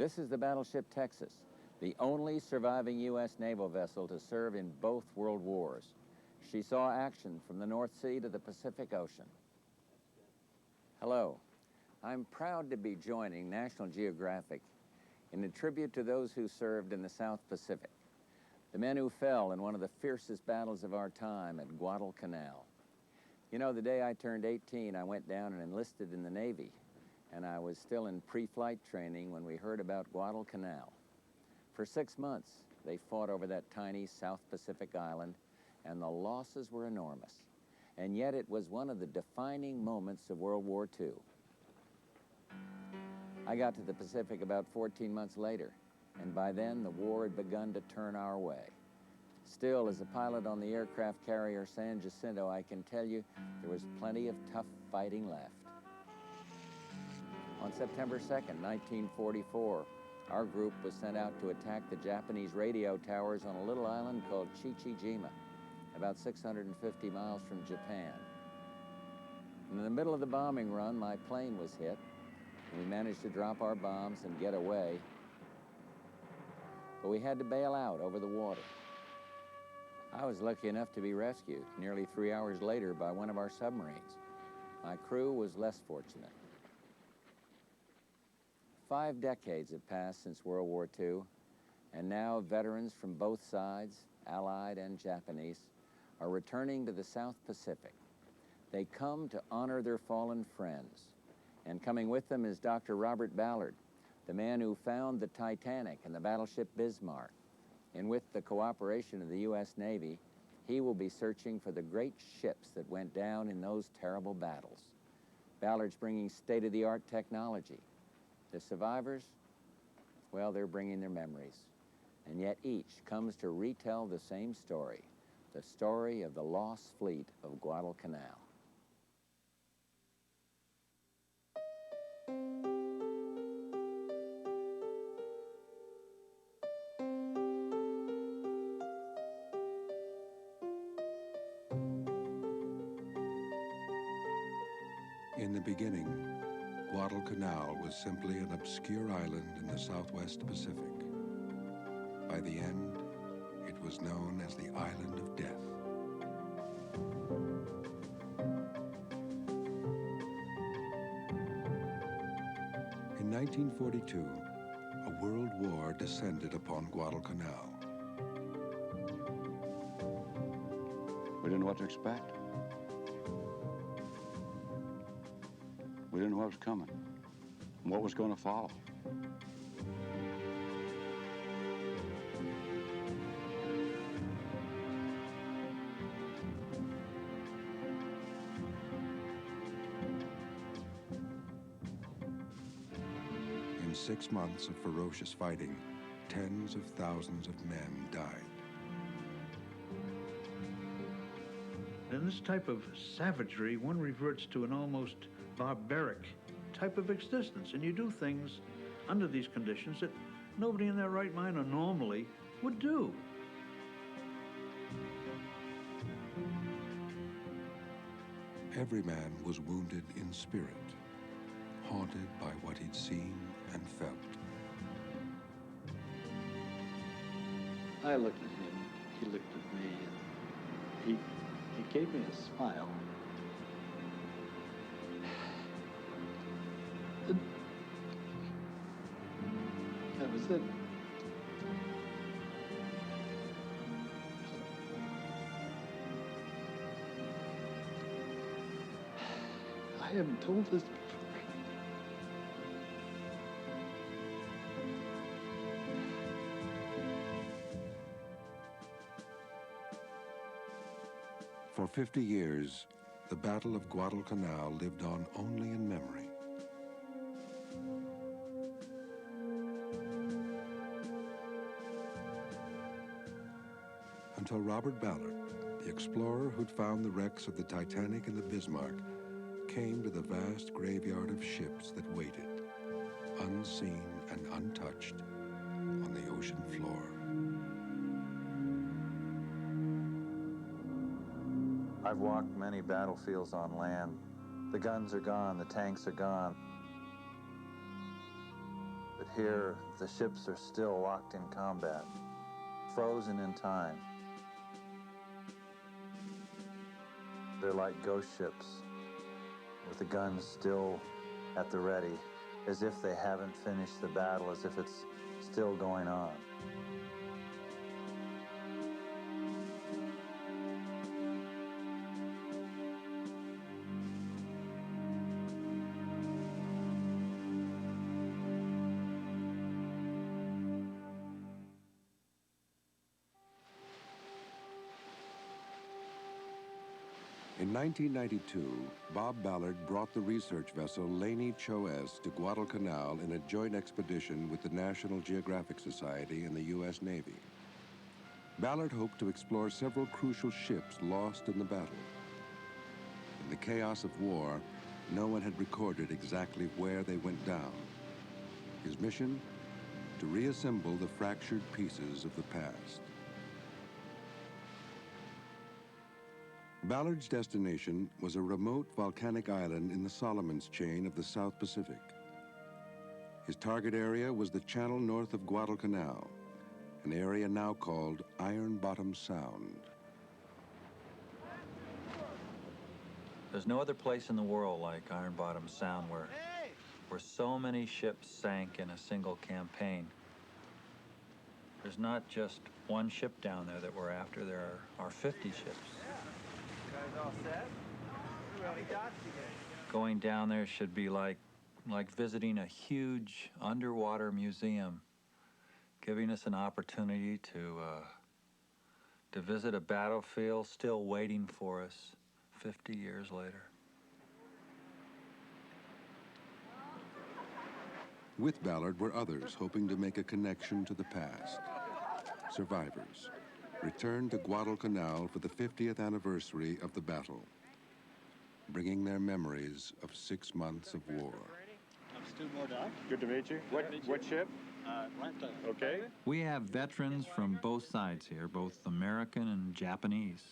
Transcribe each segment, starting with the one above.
This is the battleship Texas, the only surviving U.S. naval vessel to serve in both world wars. She saw action from the North Sea to the Pacific Ocean. Hello, I'm proud to be joining National Geographic in a tribute to those who served in the South Pacific, the men who fell in one of the fiercest battles of our time at Guadal Canal. You know, the day I turned 18, I went down and enlisted in the Navy, and I was still in pre-flight training when we heard about Guadal Canal. For 6 months, they fought over that tiny South Pacific island, and the losses were enormous. And yet it was one of the defining moments of World War II. I got to the Pacific about 14 months later, and by then the war had begun to turn our way. Still, as a pilot on the aircraft carrier San Jacinto, I can tell you there was plenty of tough fighting left. On September 2nd, 1944, our group was sent out to attack the Japanese radio towers on a little island called Chichijima, about 650 miles from Japan. And in the middle of the bombing run, my plane was hit, and we managed to drop our bombs and get away. But we had to bail out over the water. I was lucky enough to be rescued nearly 3 hours later by one of our submarines. My crew was less fortunate. 5 decades have passed since World War II, and now veterans from both sides, Allied and Japanese, are returning to the South Pacific. They come to honor their fallen friends. And coming with them is Dr. Robert Ballard, the man who found the Titanic and the battleship Bismarck. And with the cooperation of the U.S. Navy, he will be searching for the great ships that went down in those terrible battles. Ballard's bringing state-of-the-art technology. The survivors, well, they're bringing their memories. And yet each comes to retell the same story, the story of the lost fleet of Guadalcanal. In the beginning, Guadalcanal was simply an obscure island in the Southwest Pacific. By the end, it was known as the Island of Death. In 1942, a world war descended upon Guadalcanal. We didn't know what to expect. We didn't know what was coming, and what was going to follow. In 6 months of ferocious fighting, tens of thousands of men died. In this type of savagery, one reverts to an almost barbaric type of existence, and you do things under these conditions that nobody in their right mind or normally would do. Every man was wounded in spirit, haunted by what he'd seen and felt. I looked at him, he looked at me, and he gave me a smile. And that was it. I haven't told this before. For 50 years, the Battle of Guadalcanal lived on only in memory. Until Robert Ballard, the explorer who'd found the wrecks of the Titanic and the Bismarck, came to the vast graveyard of ships that waited, unseen and untouched, on the ocean floor. I've walked many battlefields on land. The guns are gone, the tanks are gone. But Here, the ships are still locked in combat, frozen in time. They're like ghost ships, with the guns still at the ready, as if they haven't finished the battle, as if it's still going on. In 1992, Bob Ballard brought the research vessel Laney Choes to Guadalcanal in a joint expedition with the National Geographic Society and the U.S. Navy. Ballard hoped to explore several crucial ships lost in the battle. In the chaos of war, no one had recorded exactly where they went down. His mission? To reassemble the fractured pieces of the past. Ballard's destination was a remote volcanic island in the Solomons chain of the South Pacific. His target area was the channel north of Guadalcanal, an area now called Iron Bottom Sound. There's no other place in the world like Iron Bottom Sound where so many ships sank in a single campaign. There's not just one ship down there that we're after, there are 50 ships. All set? Going down there should be like visiting a huge underwater museum, giving us an opportunity to visit a battlefield still waiting for us 50 years later. With Ballard were others hoping to make a connection to the past. Survivors, returned to Guadalcanal for the 50th anniversary of the battle, bringing their memories of 6 months of war. I'm Stu Mordock. Good to meet you. What ship? Atlanta. Okay. We have veterans from both sides here, both American and Japanese.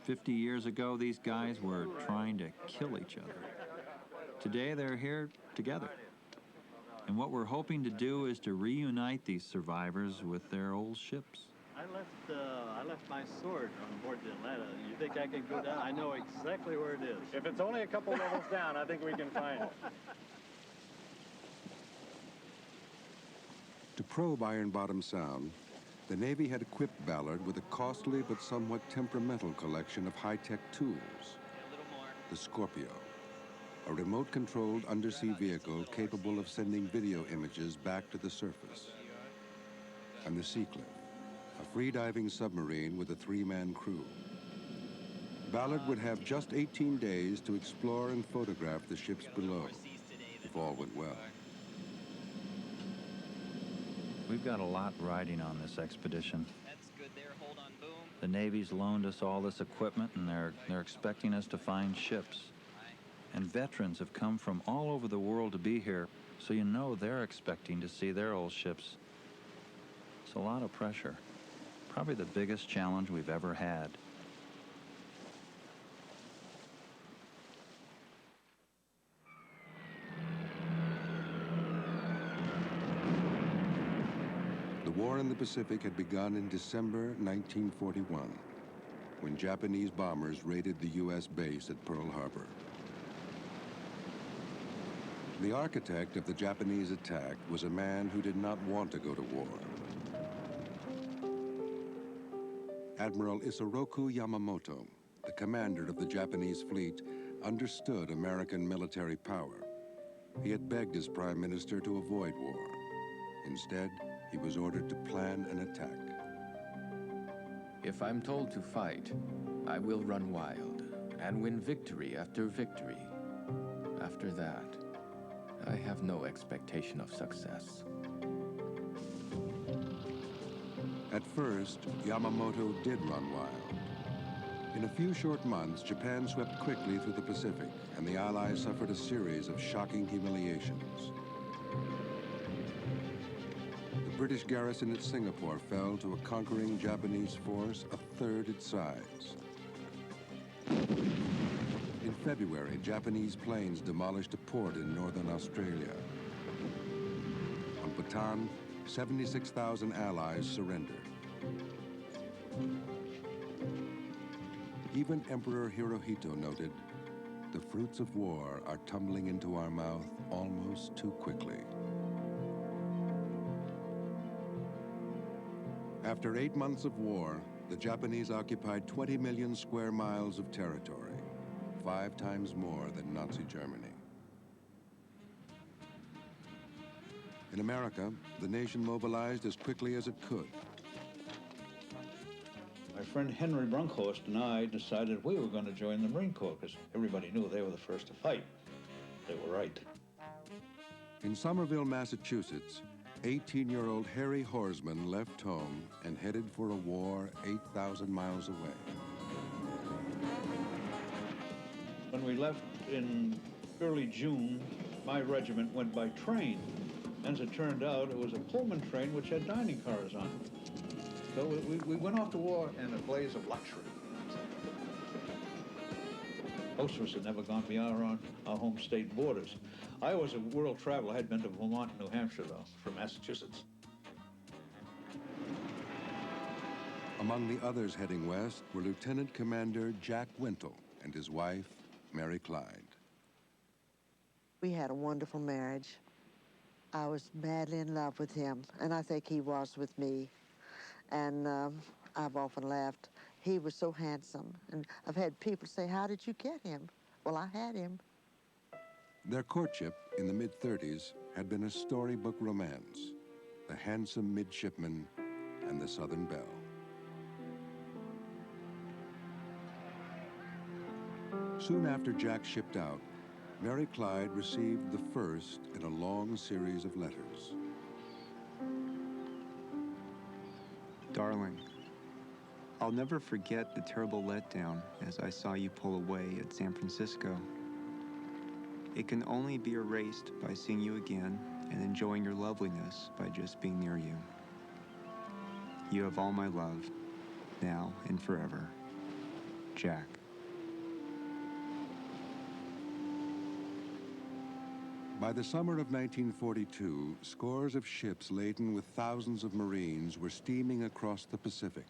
50 years ago, these guys were trying to kill each other. Today, they're here together. And what we're hoping to do is to reunite these survivors with their old ships. I left my sword on board the Atlanta. You think I can go down? I know exactly where it is. If it's only a couple levels down, I think we can find it. To probe Iron Bottom Sound, the Navy had equipped Ballard with a costly but somewhat temperamental collection of high-tech tools. The Scorpio, a remote-controlled undersea vehicle capable of sending video images back to the surface. And the Seacliff, a free-diving submarine with a 3-man crew. Ballard would have just 18 days to explore and photograph the ships below, if all went well. We've got a lot riding on this expedition. That's good there. Hold on, boom. The Navy's loaned us all this equipment, and they're expecting us to find ships. And veterans have come from all over the world to be here, so you know they're expecting to see their old ships. It's a lot of pressure. Probably the biggest challenge we've ever had. The war in the Pacific had begun in December 1941, when Japanese bombers raided the U.S. base at Pearl Harbor. The architect of the Japanese attack was a man who did not want to go to war. Admiral Isoroku Yamamoto, the commander of the Japanese fleet, understood American military power. He had begged his prime minister to avoid war. Instead, he was ordered to plan an attack. If I'm told to fight, I will run wild and win victory after victory. After that, I have no expectation of success. At first, Yamamoto did run wild. In a few short months, Japan swept quickly through the Pacific, and the Allies suffered a series of shocking humiliations. The British garrison at Singapore fell to a conquering Japanese force a third its size. In February, Japanese planes demolished a port in northern Australia. On Bataan, 76,000 allies surrendered. Even Emperor Hirohito noted, "The fruits of war are tumbling into our mouth almost too quickly." After 8 months of war, the Japanese occupied 20 million square miles of territory, 5 times more than Nazi Germany. In America, the nation mobilized as quickly as it could. My friend Henry Brunkhorst and I decided we were going to join the Marine Corps because everybody knew they were the first to fight. They were right. In Somerville, Massachusetts, 18-year-old Harry Horsman left home and headed for a war 8,000 miles away. When we left in early June, my regiment went by train. As it turned out, it was a Pullman train which had dining cars on it. So we went off to war in a blaze of luxury. Most of us had never gone beyond our home state borders. I was a world traveler. I had been to Vermont and New Hampshire, though, from Massachusetts. Among the others heading west were Lieutenant Commander Jack Wintle and his wife, Mary Clyde. We had a wonderful marriage. I was madly in love with him, and I think he was with me. And I've often laughed. He was so handsome. And I've had people say, "How did you get him?" Well, I had him. Their courtship in the mid-30s had been a storybook romance, the handsome midshipman and the Southern Belle. Soon after Jack shipped out, Mary Clyde received the first in a long series of letters. Darling, I'll never forget the terrible letdown as I saw you pull away at San Francisco. It can only be erased by seeing you again and enjoying your loveliness by just being near you. You have all my love, now and forever. Jack. By the summer of 1942, scores of ships laden with thousands of Marines were steaming across the Pacific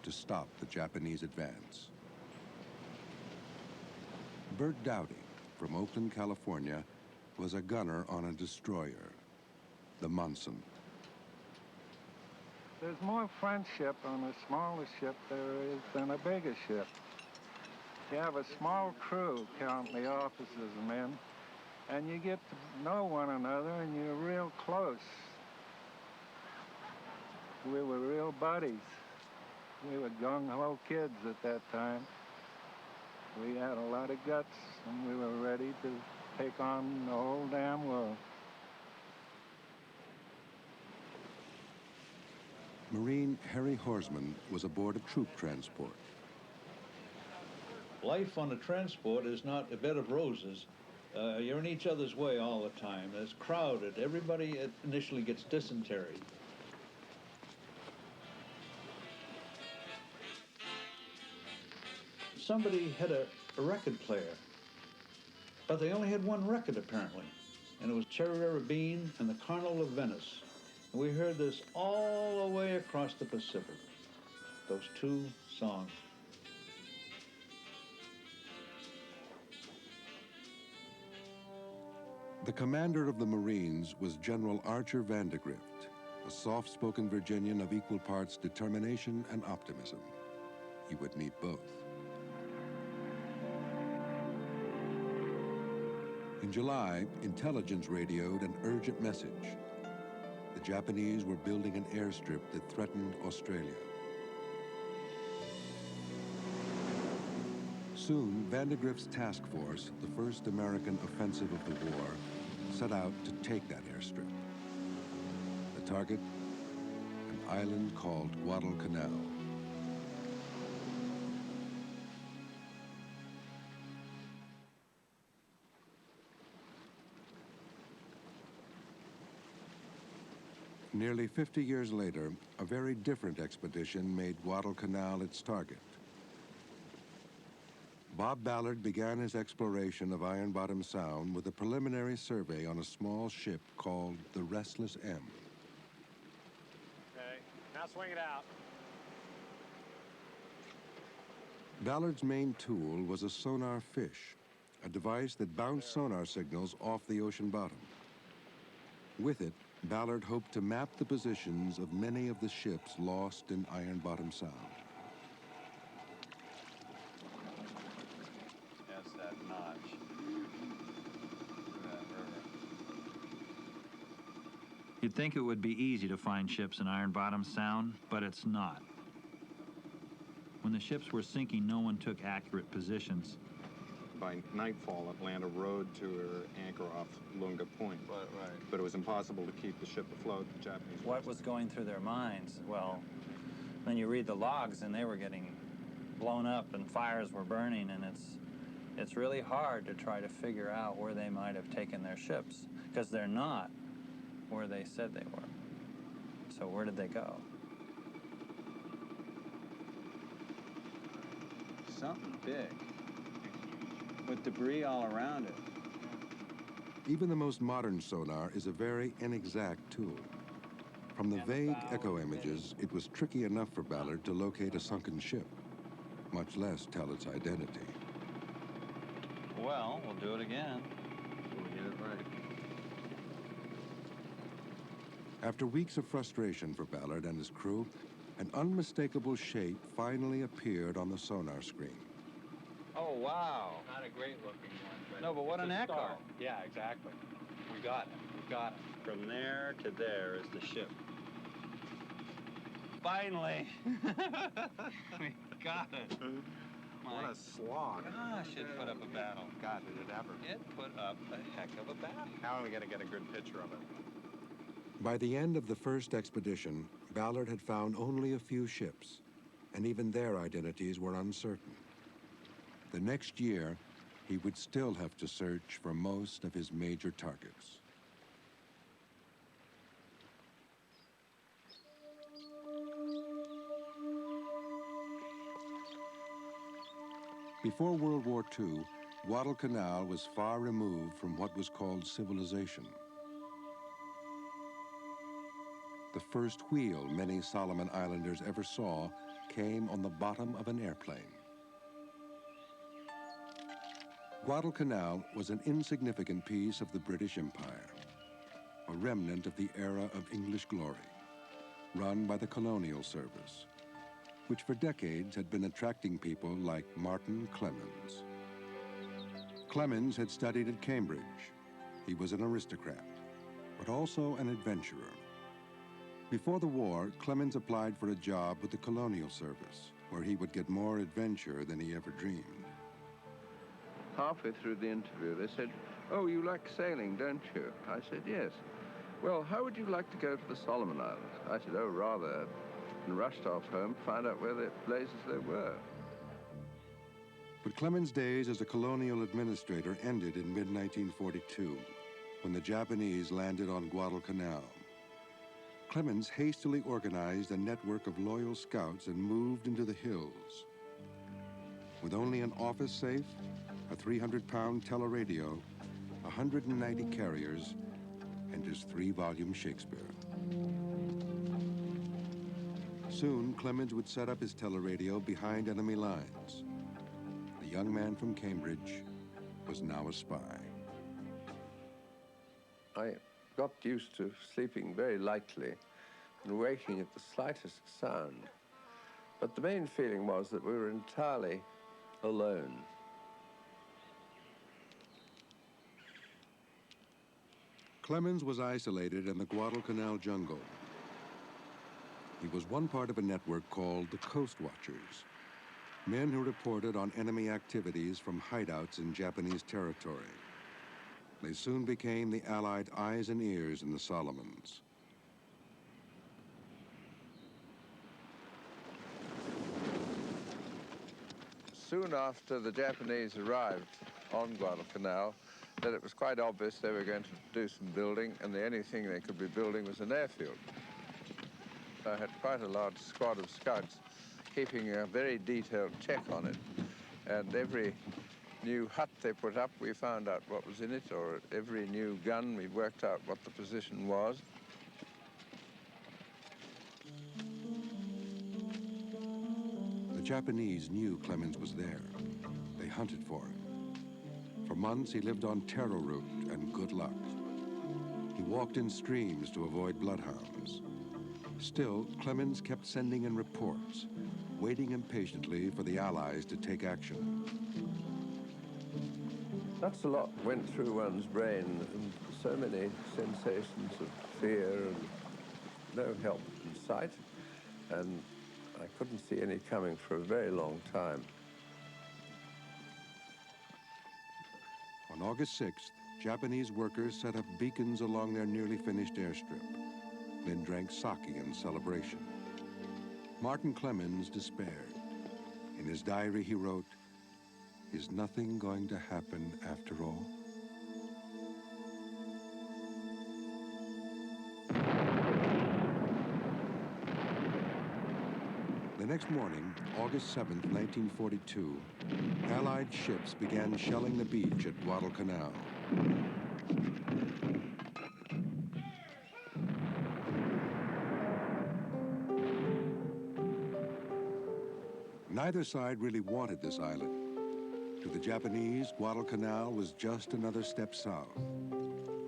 to stop the Japanese advance. Bert Dowdy, from Oakland, California, was a gunner on a destroyer, the Munson. There's more friendship on a smaller ship there is than a bigger ship. You have a small crew, count the officers and men, and you get to know one another and you're real close. We were real buddies. We were gung-ho kids at that time. We had a lot of guts and we were ready to take on the whole damn world. Marine Harry Horsman was aboard a troop transport. Life on a transport is not a bed of roses. You're in each other's way all the time. It's crowded. Everybody initially gets dysentery. Somebody had a record player, but they only had one record apparently, and it was Cherry Bean and the Carnival of Venice. And we heard this all the way across the Pacific, those two songs. The commander of the Marines was General Archer Vandegrift, a soft-spoken Virginian of equal parts determination and optimism. He would need both. In July, intelligence radioed an urgent message. The Japanese were building an airstrip that threatened Australia. Soon, Vandegrift's task force, the first American offensive of the war, set out to take that airstrip. The target, an island called Guadal Canal. Nearly 50 years later, a very different expedition made Guadalcanal its target. Bob Ballard began his exploration of Iron Bottom Sound with a preliminary survey on a small ship called the Restless M. Now swing it out. Ballard's main tool was a sonar fish, a device that bounced sonar signals off the ocean bottom. With it, Ballard hoped to map the positions of many of the ships lost in Iron Bottom Sound. That's that notch. That river. You'd think it would be easy to find ships in Iron Bottom Sound, but it's not. When the ships were sinking, no one took accurate positions. By nightfall, Atlanta rode to her anchor off Lunga Point. Right. But it was impossible to keep the ship afloat. The Japanese. What was going through their minds? Well, then you read the logs, and they were getting blown up, and fires were burning, and it's really hard to try to figure out where they might have taken their ships, because they're not where they said they were. So where did they go? Something big, with debris all around it. Even the most modern sonar is a very inexact tool. From the vague echo images, it was tricky enough for Ballard to locate a sunken ship, much less tell its identity. Well, we'll do it again. We'll get it right. After weeks of frustration for Ballard and his crew, an unmistakable shape finally appeared on the sonar screen. Oh, wow. Not a great looking one. No, but what it's an a echo. star. Yeah, exactly. We got it. We got it. From there to there is the ship. Finally. We got it. What a slog. Gosh, it put up a battle. God, did it ever. It put up a heck of a battle. Now we got to get a good picture of it. By the end of the first expedition, Ballard had found only a few ships, and even their identities were uncertain. The next year, he would still have to search for most of his major targets. Before World War II, Guadalcanal was far removed from what was called civilization. The first wheel many Solomon Islanders ever saw came on the bottom of an airplane. Guadalcanal was an insignificant piece of the British Empire, a remnant of the era of English glory, run by the Colonial Service, which for decades had been attracting people like Martin Clemens. Clemens had studied at Cambridge. He was an aristocrat, but also an adventurer. Before the war, Clemens applied for a job with the Colonial Service, where he would get more adventure than he ever dreamed. Halfway through the interview, they said, "Oh, you like sailing, don't you?" I said, "Yes." "Well, how would you like to go to the Solomon Islands?" I said, "Oh, rather," and rushed off home to find out where the places they were. But Clemens' days as a colonial administrator ended in mid-1942, when the Japanese landed on Guadalcanal. Clemens hastily organized a network of loyal scouts and moved into the hills. With only an office safe, a 300-pound teleradio, 190 carriers, and just 3-volume Shakespeare. Soon, Clemens would set up his teleradio behind enemy lines. The young man from Cambridge was now a spy. I got used to sleeping very lightly and waking at the slightest sound. But the main feeling was that we were entirely alone. Clemens was isolated in the Guadalcanal jungle. He was one part of a network called the Coast Watchers, men who reported on enemy activities from hideouts in Japanese territory. They soon became the Allied eyes and ears in the Solomons. Soon after the Japanese arrived on Guadalcanal, that it was quite obvious they were going to do some building, and the only thing they could be building was an airfield. I had quite a large squad of scouts keeping a very detailed check on it, and every new hut they put up, we found out what was in it, or every new gun, we worked out what the position was. Japanese knew Clemens was there. They hunted for him. For months, he lived on taro root and good luck. He walked in streams to avoid bloodhounds. Still, Clemens kept sending in reports, waiting impatiently for the Allies to take action. That's a lot went through one's brain, and so many sensations of fear and no help in sight, and I couldn't see any coming for a very long time. On August 6th, Japanese workers set up beacons along their nearly finished airstrip. Then drank sake in celebration. Martin Clemens despaired. In his diary he wrote, "Is nothing going to happen after all?" The next morning, August 7th, 1942, Allied ships began shelling the beach at Guadal Canal. Neither side really wanted this island. To the Japanese, Guadalcanal was just another step south,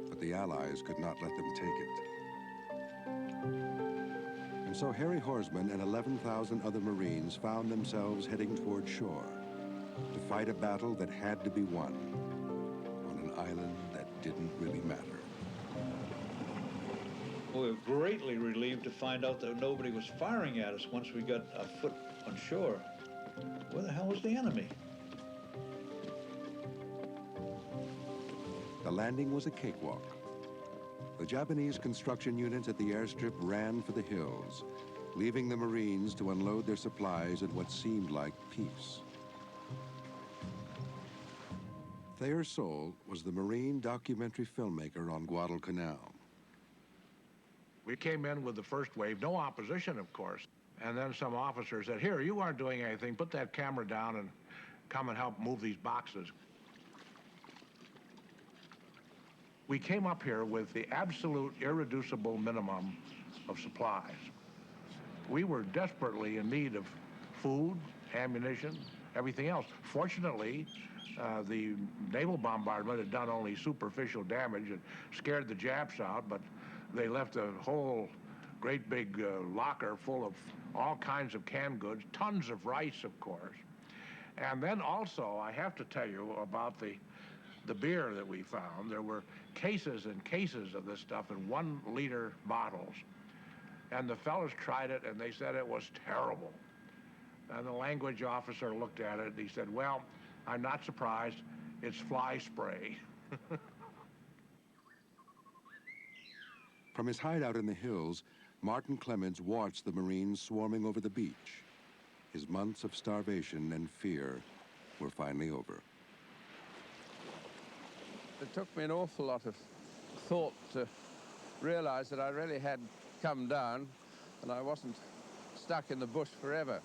but the Allies could not let them take it. And so Harry Horsman and 11,000 other Marines found themselves heading toward shore to fight a battle that had to be won on an island that didn't really matter. We were greatly relieved to find out that nobody was firing at us once we got a foot on shore. Where the hell was the enemy? The landing was a cakewalk. The Japanese construction units at the airstrip ran for the hills, leaving the Marines to unload their supplies at what seemed like peace. Thayer Soule was the Marine documentary filmmaker on Guadalcanal. We came in with the first wave, no opposition, of course. And then some officer said, "Here, you aren't doing anything. Put that camera down and come and help move these boxes." We came up here with the absolute irreducible minimum of supplies. We were desperately in need of food, ammunition, everything else. Fortunately, the naval bombardment had done only superficial damage and scared the Japs out, but they left a whole great big locker full of all kinds of canned goods, tons of rice, of course. And then also, I have to tell you about the beer that we found. There were cases and cases of this stuff in 1-liter bottles. And the fellows tried it, and they said it was terrible. And the language officer looked at it, and he said, "Well, I'm not surprised. It's fly spray." From his hideout in the hills, Martin Clemens watched the Marines swarming over the beach. His months of starvation and fear were finally over. It took me an awful lot of thought to realize that I really had come down and I wasn't stuck in the bush forever.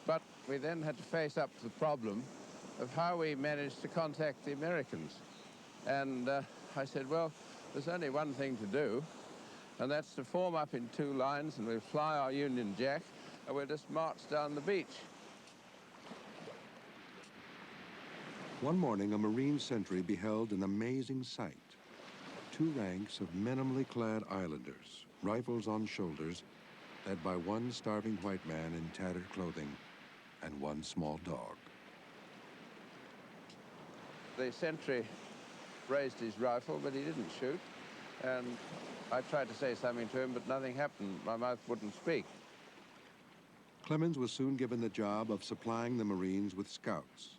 But we then had to face up to the problem of how we managed to contact the Americans. And I said, well, there's only one thing to do, and that's to form up in 2 lines, and we'll fly our Union Jack, and we'll just march down the beach. One morning, a Marine sentry beheld an amazing sight. 2 ranks of minimally clad islanders, rifles on shoulders, led by one starving white man in tattered clothing and one small dog. The sentry raised his rifle, but he didn't shoot. And I tried to say something to him, but nothing happened. My mouth wouldn't speak. Clemens was soon given the job of supplying the Marines with scouts.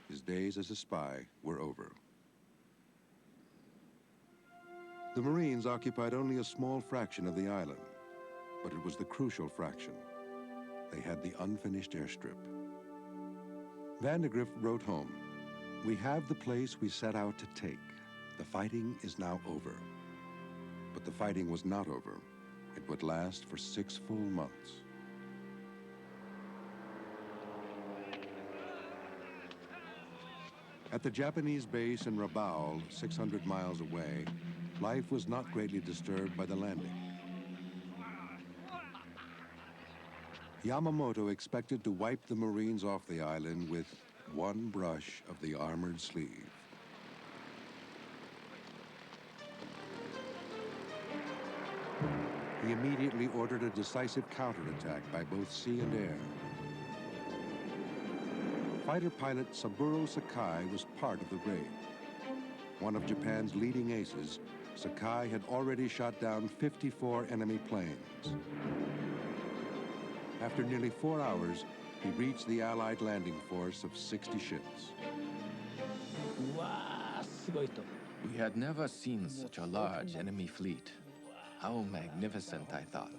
His days as a spy were over. The Marines occupied only a small fraction of the island, but it was the crucial fraction. They had the unfinished airstrip. Vandegrift wrote home, "We have the place we set out to take. The fighting is now over." But the fighting was not over. It would last for 6 full months. At the Japanese base in Rabaul, 600 miles away, life was not greatly disturbed by the landing. Yamamoto expected to wipe the Marines off the island with one brush of the armored sleeve. He immediately ordered a decisive counterattack by both sea and air. Fighter pilot Saburo Sakai was part of the raid. One of Japan's leading aces, Sakai had already shot down 54 enemy planes. After nearly 4 hours, he reached the Allied landing force of 60 ships. We had never seen such a large enemy fleet. How magnificent, I thought.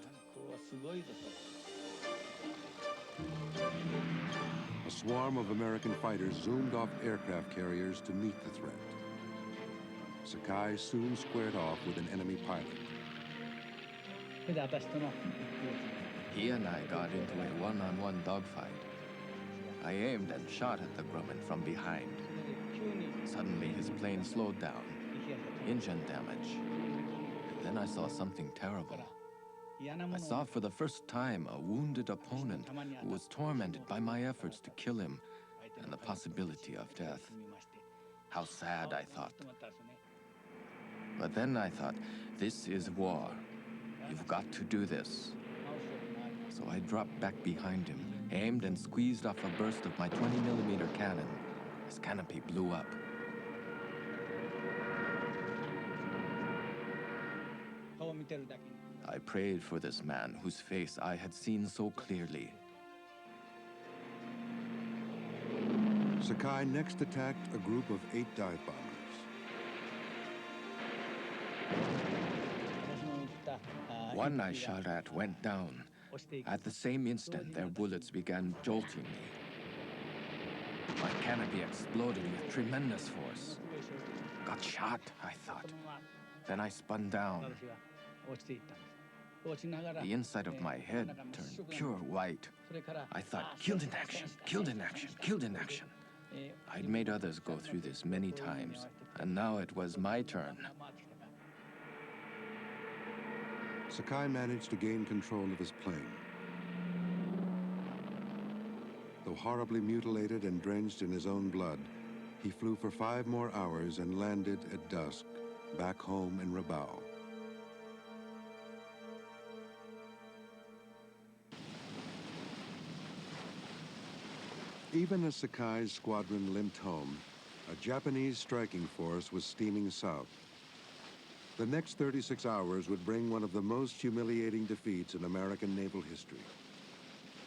A swarm of American fighters zoomed off aircraft carriers to meet the threat. Sakai soon squared off with an enemy pilot. He and I got into a one-on-one dogfight. I aimed and shot at the Grumman from behind. Suddenly, his plane slowed down. Engine damage. Then I saw something terrible. I saw for the first time a wounded opponent who was tormented by my efforts to kill him and the possibility of death. How sad, I thought. But then I thought, this is war. You've got to do this. So I dropped back behind him, aimed and squeezed off a burst of my 20mm cannon. His canopy blew up. I prayed for this man whose face I had seen so clearly. Sakai next attacked a group of 8 dive bombers. One I shot at went down. At the same instant, their bullets began jolting me. My canopy exploded with tremendous force. Got shot, I thought. Then I spun down. The inside of my head turned pure white. I thought, killed in action, killed in action, killed in action. I'd made others go through this many times, and now it was my turn. Sakai managed to gain control of his plane. Though horribly mutilated and drenched in his own blood, he flew for 5 more hours and landed at dusk, back home in Rabaul. Even as Sakai's squadron limped home, a Japanese striking force was steaming south. The next 36 hours would bring one of the most humiliating defeats in American naval history.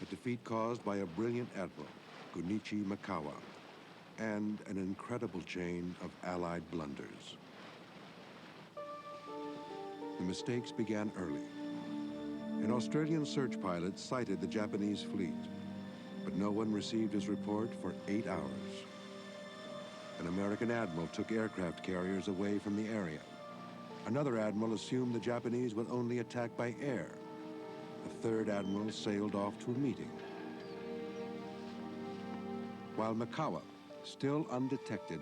A defeat caused by a brilliant admiral, Gunichi Mikawa, and an incredible chain of Allied blunders. The mistakes began early. An Australian search pilot sighted the Japanese fleet, but no one received his report for 8 hours. An American admiral took aircraft carriers away from the area. Another admiral assumed the Japanese would only attack by air. A third admiral sailed off to a meeting. While Mikawa, still undetected,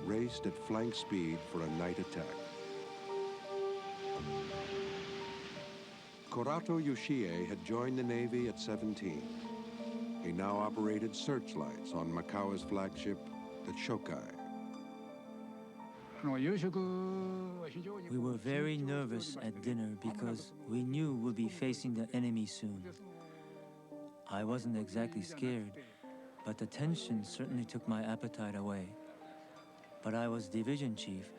raced at flank speed for a night attack. Korato Yoshie had joined the Navy at 17. He now operated searchlights on Mikawa's flagship, the Shokai. We were very nervous at dinner because we knew we'd be facing the enemy soon. I wasn't exactly scared, but the tension certainly took my appetite away. But I was division chief,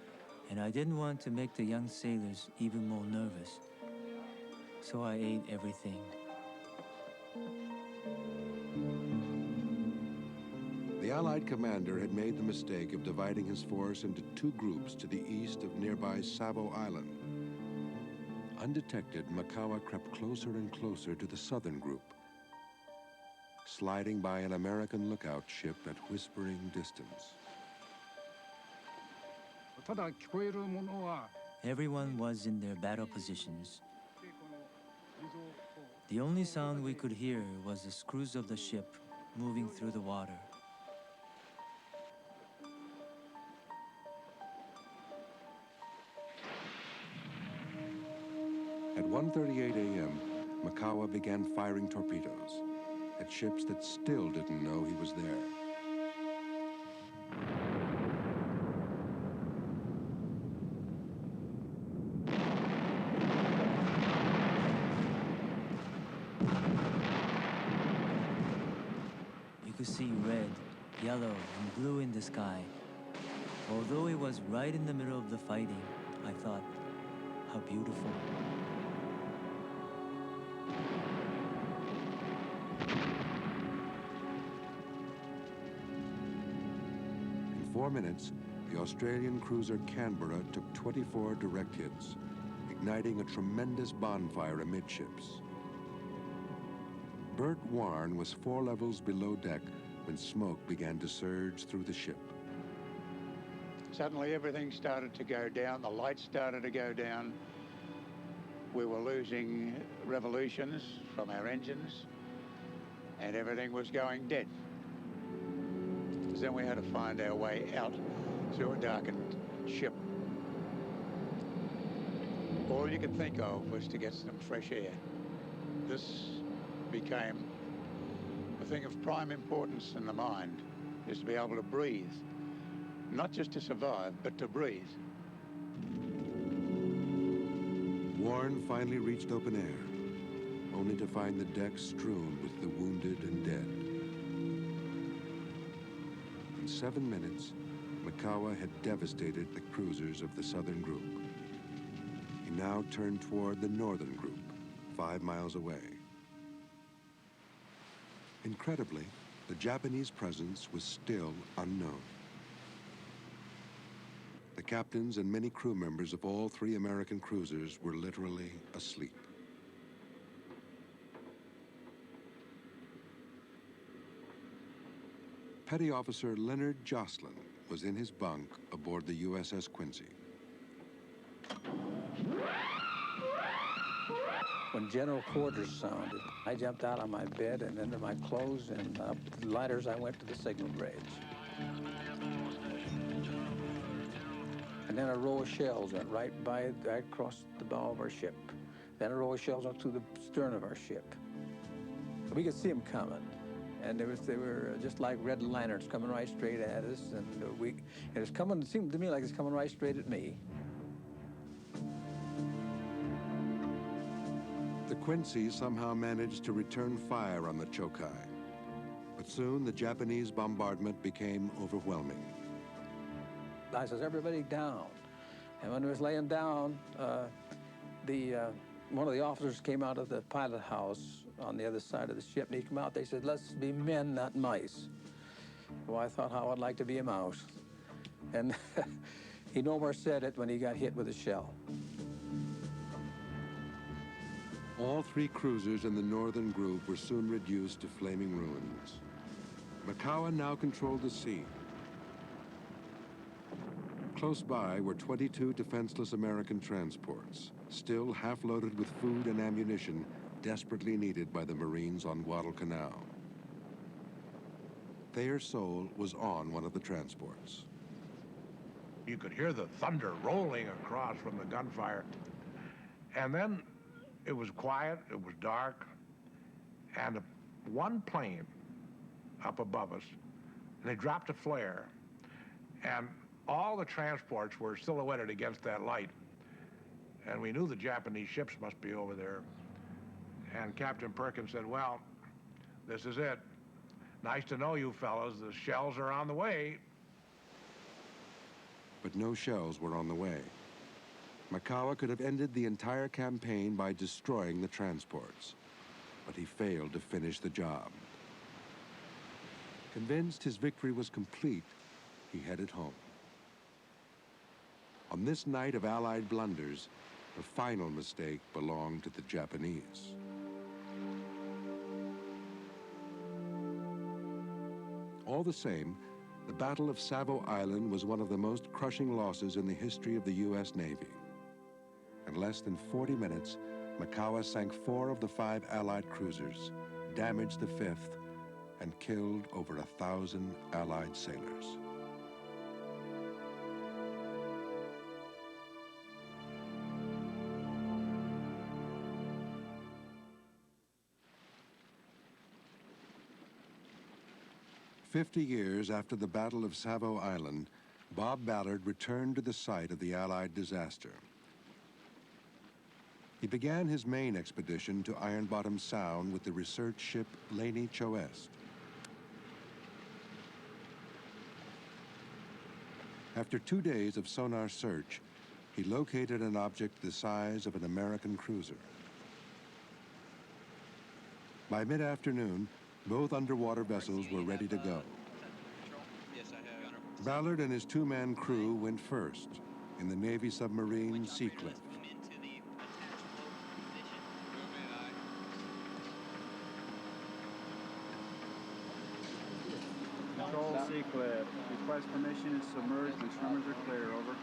and I didn't want to make the young sailors even more nervous. So I ate everything. The Allied commander had made the mistake of dividing his force into 2 groups to the east of nearby Savo Island. Undetected, Mikawa crept closer and closer to the southern group, sliding by an American lookout ship at whispering distance. Everyone was in their battle positions. The only sound we could hear was the screws of the ship moving through the water. At 1:38 a.m., Mikawa began firing torpedoes. at ships that still didn't know he was there. You could see red, yellow, and blue in the sky. Although it was right in the middle of the fighting, I thought, how beautiful. In 4 minutes, the Australian cruiser Canberra took 24 direct hits, igniting a tremendous bonfire amidships. Bert Warren was 4 levels below deck when smoke began to surge through the ship. Suddenly everything started to go down, the lights started to go down. We were losing revolutions from our engines, and everything was going dead. Then we had to find our way out through a darkened ship. All you could think of was to get some fresh air. This became a thing of prime importance in the mind, is to be able to breathe. Not just to survive, but to breathe. Warren finally reached open air, only to find the deck strewn with the wounded and dead. In 7 minutes, Makawa had devastated the cruisers of the southern group. He now turned toward the northern group, 5 miles away. Incredibly, the Japanese presence was still unknown. The captains and many crew members of all 3 American cruisers were literally asleep. Petty Officer Leonard Jocelyn was in his bunk aboard the USS Quincy. When general quarters sounded, I jumped out of my bed and into my clothes, and up the ladders I went to the signal bridge. And then a row of shells went right across the bow of our ship. Then a row of shells up through the stern of our ship. We could see them coming, and they were just like red lanterns coming right straight at us, and it seemed to me like it's coming right straight at me. The Quincy somehow managed to return fire on the Chokai, but soon the Japanese bombardment became overwhelming. I says, everybody down. And when it was laying down, one of the officers came out of the pilot house on the other side of the ship, and he came out, they said, let's be men, not mice. Well, I thought how I'd like to be a mouse. And he no more said it when he got hit with a shell. All 3 cruisers in the northern group were soon reduced to flaming ruins. Makawa now controlled the sea. Close by were 22 defenseless American transports, still half-loaded with food and ammunition desperately needed by the Marines on Guadal Canal. Thayer Sowell was on one of the transports. You could hear the thunder rolling across from the gunfire. And then it was quiet, it was dark, and one plane up above us, and they dropped a flare, and all the transports were silhouetted against that light. And we knew the Japanese ships must be over there. And Captain Perkins said, well, this is it. Nice to know you fellas, the shells are on the way. But no shells were on the way. Makawa could have ended the entire campaign by destroying the transports, but he failed to finish the job. Convinced his victory was complete, he headed home. On this night of Allied blunders, the final mistake belonged to the Japanese. All the same, the Battle of Savo Island was one of the most crushing losses in the history of the U.S. Navy. In less than 40 minutes, Makawa sank 4 of the 5 Allied cruisers, damaged the 5th, and killed over 1,000 Allied sailors. 50 years after the Battle of Savo Island, Bob Ballard returned to the site of the Allied disaster. He began his main expedition to Iron Bottom Sound with the research ship Laney Choest. After 2 days of sonar search, he located an object the size of an American cruiser. By mid-afternoon, both underwater vessels were ready to go. Ballard and his two-man crew went first in the Navy submarine Seacliff. Control Seacliff. Request permission to submerge when swimmers are clear. Over.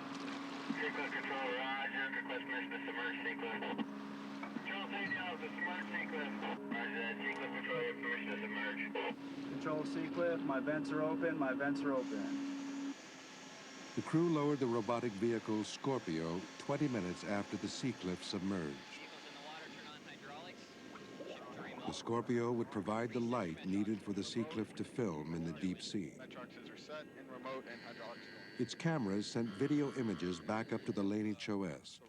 Seacliff Control, roger. Request permission to submerge Seacliff. Control Seacliff, to submerge Seacliff. Roger that. Seacliff Control, you have permission to submerge. Control Seacliff. My vents are open. My vents are open. The crew lowered the robotic vehicle Scorpio 20 minutes after the Seacliff submerged. The Scorpio would provide the light needed for the Seacliff to film in the deep sea. Its cameras sent video images back up to the Laney Choest,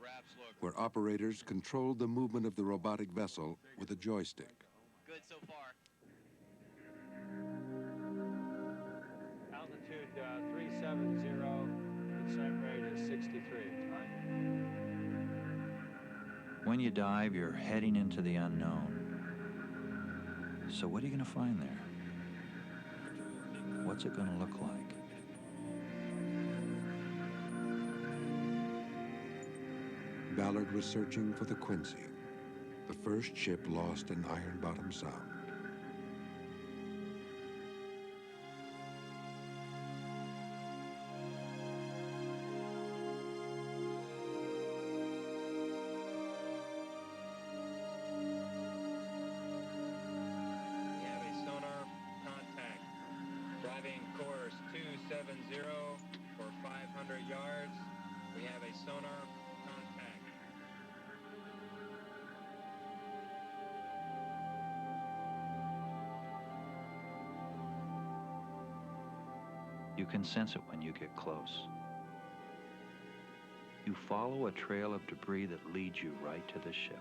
where operators controlled the movement of the robotic vessel with a joystick. Good so far. Altitude 370, descent rate is 63. When you dive, you're heading into the unknown. So what are you going to find there? What's it going to look like? Ballard was searching for the Quincy, the first ship lost in Iron Bottom Sound. For 500 yards, we have a sonar contact. You can sense it when you get close. You follow a trail of debris that leads you right to the ship.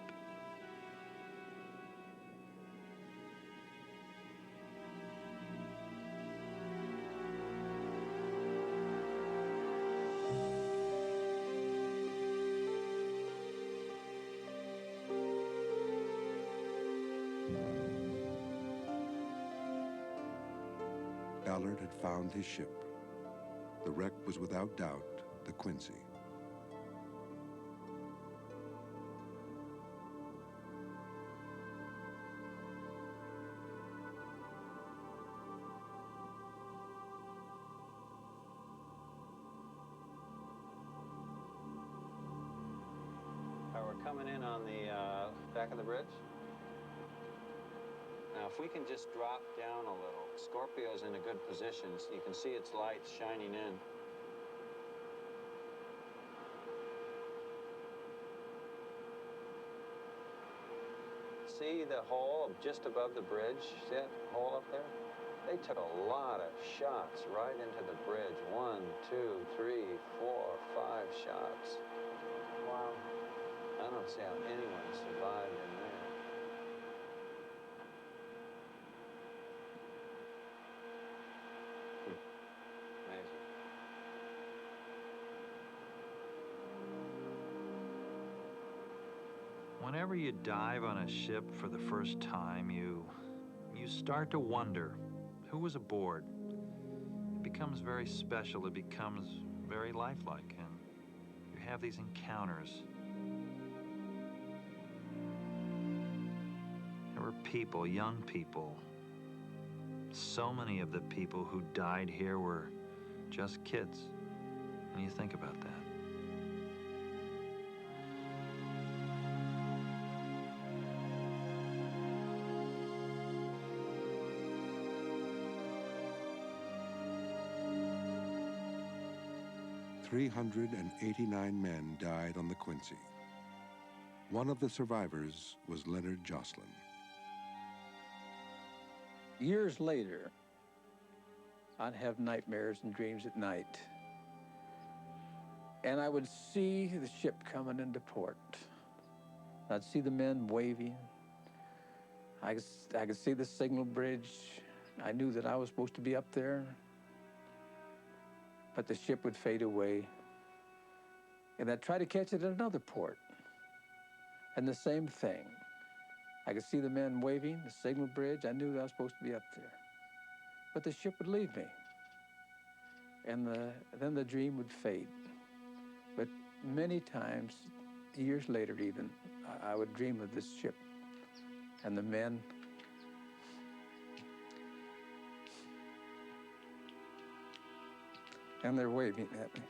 Ballard had found his ship. The wreck was without doubt the Quincy. We're coming in on the back of the bridge. Now, if we can just drop down a little, Scorpio's in a good position. So you can see its lights shining in. See the hole just above the bridge? See that hole up there? They took a lot of shots right into the bridge. 1, 2, 3, 4, 5 shots. Wow. I don't see how anyone survived in there. Amazing. Whenever you dive on a ship for the first time, you start to wonder who was aboard. It becomes very special. It becomes very lifelike, and you have these encounters. There were people, young people. So many of the people who died here were just kids. When you think about that. "389 men died on the Quincy. One of the survivors was Leonard Jocelyn. Years later, I'd have nightmares and dreams at night. And I would see the ship coming into port. I'd see the men waving. I could see the signal bridge. I knew that I was supposed to be up there, but the ship would fade away. And I'd try to catch it at another port. And the same thing. I could see the men waving, the signal bridge. I knew that I was supposed to be up there. But the ship would leave me. And then the dream would fade. But many times, years later even, I would dream of this ship and the men. And they're waving at me.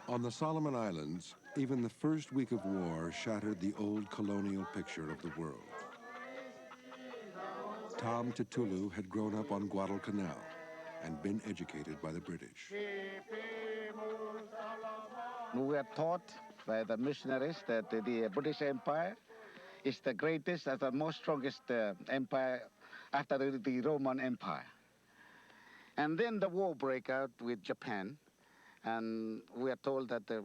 On the Solomon Islands, even the first week of war shattered the old colonial picture of the world. Tom Tutulu had grown up on Guadal Canal and been educated by the British. We were taught by the missionaries that the British Empire is the greatest and the most strongest empire after the Roman Empire. And then the war broke out with Japan. And we are told that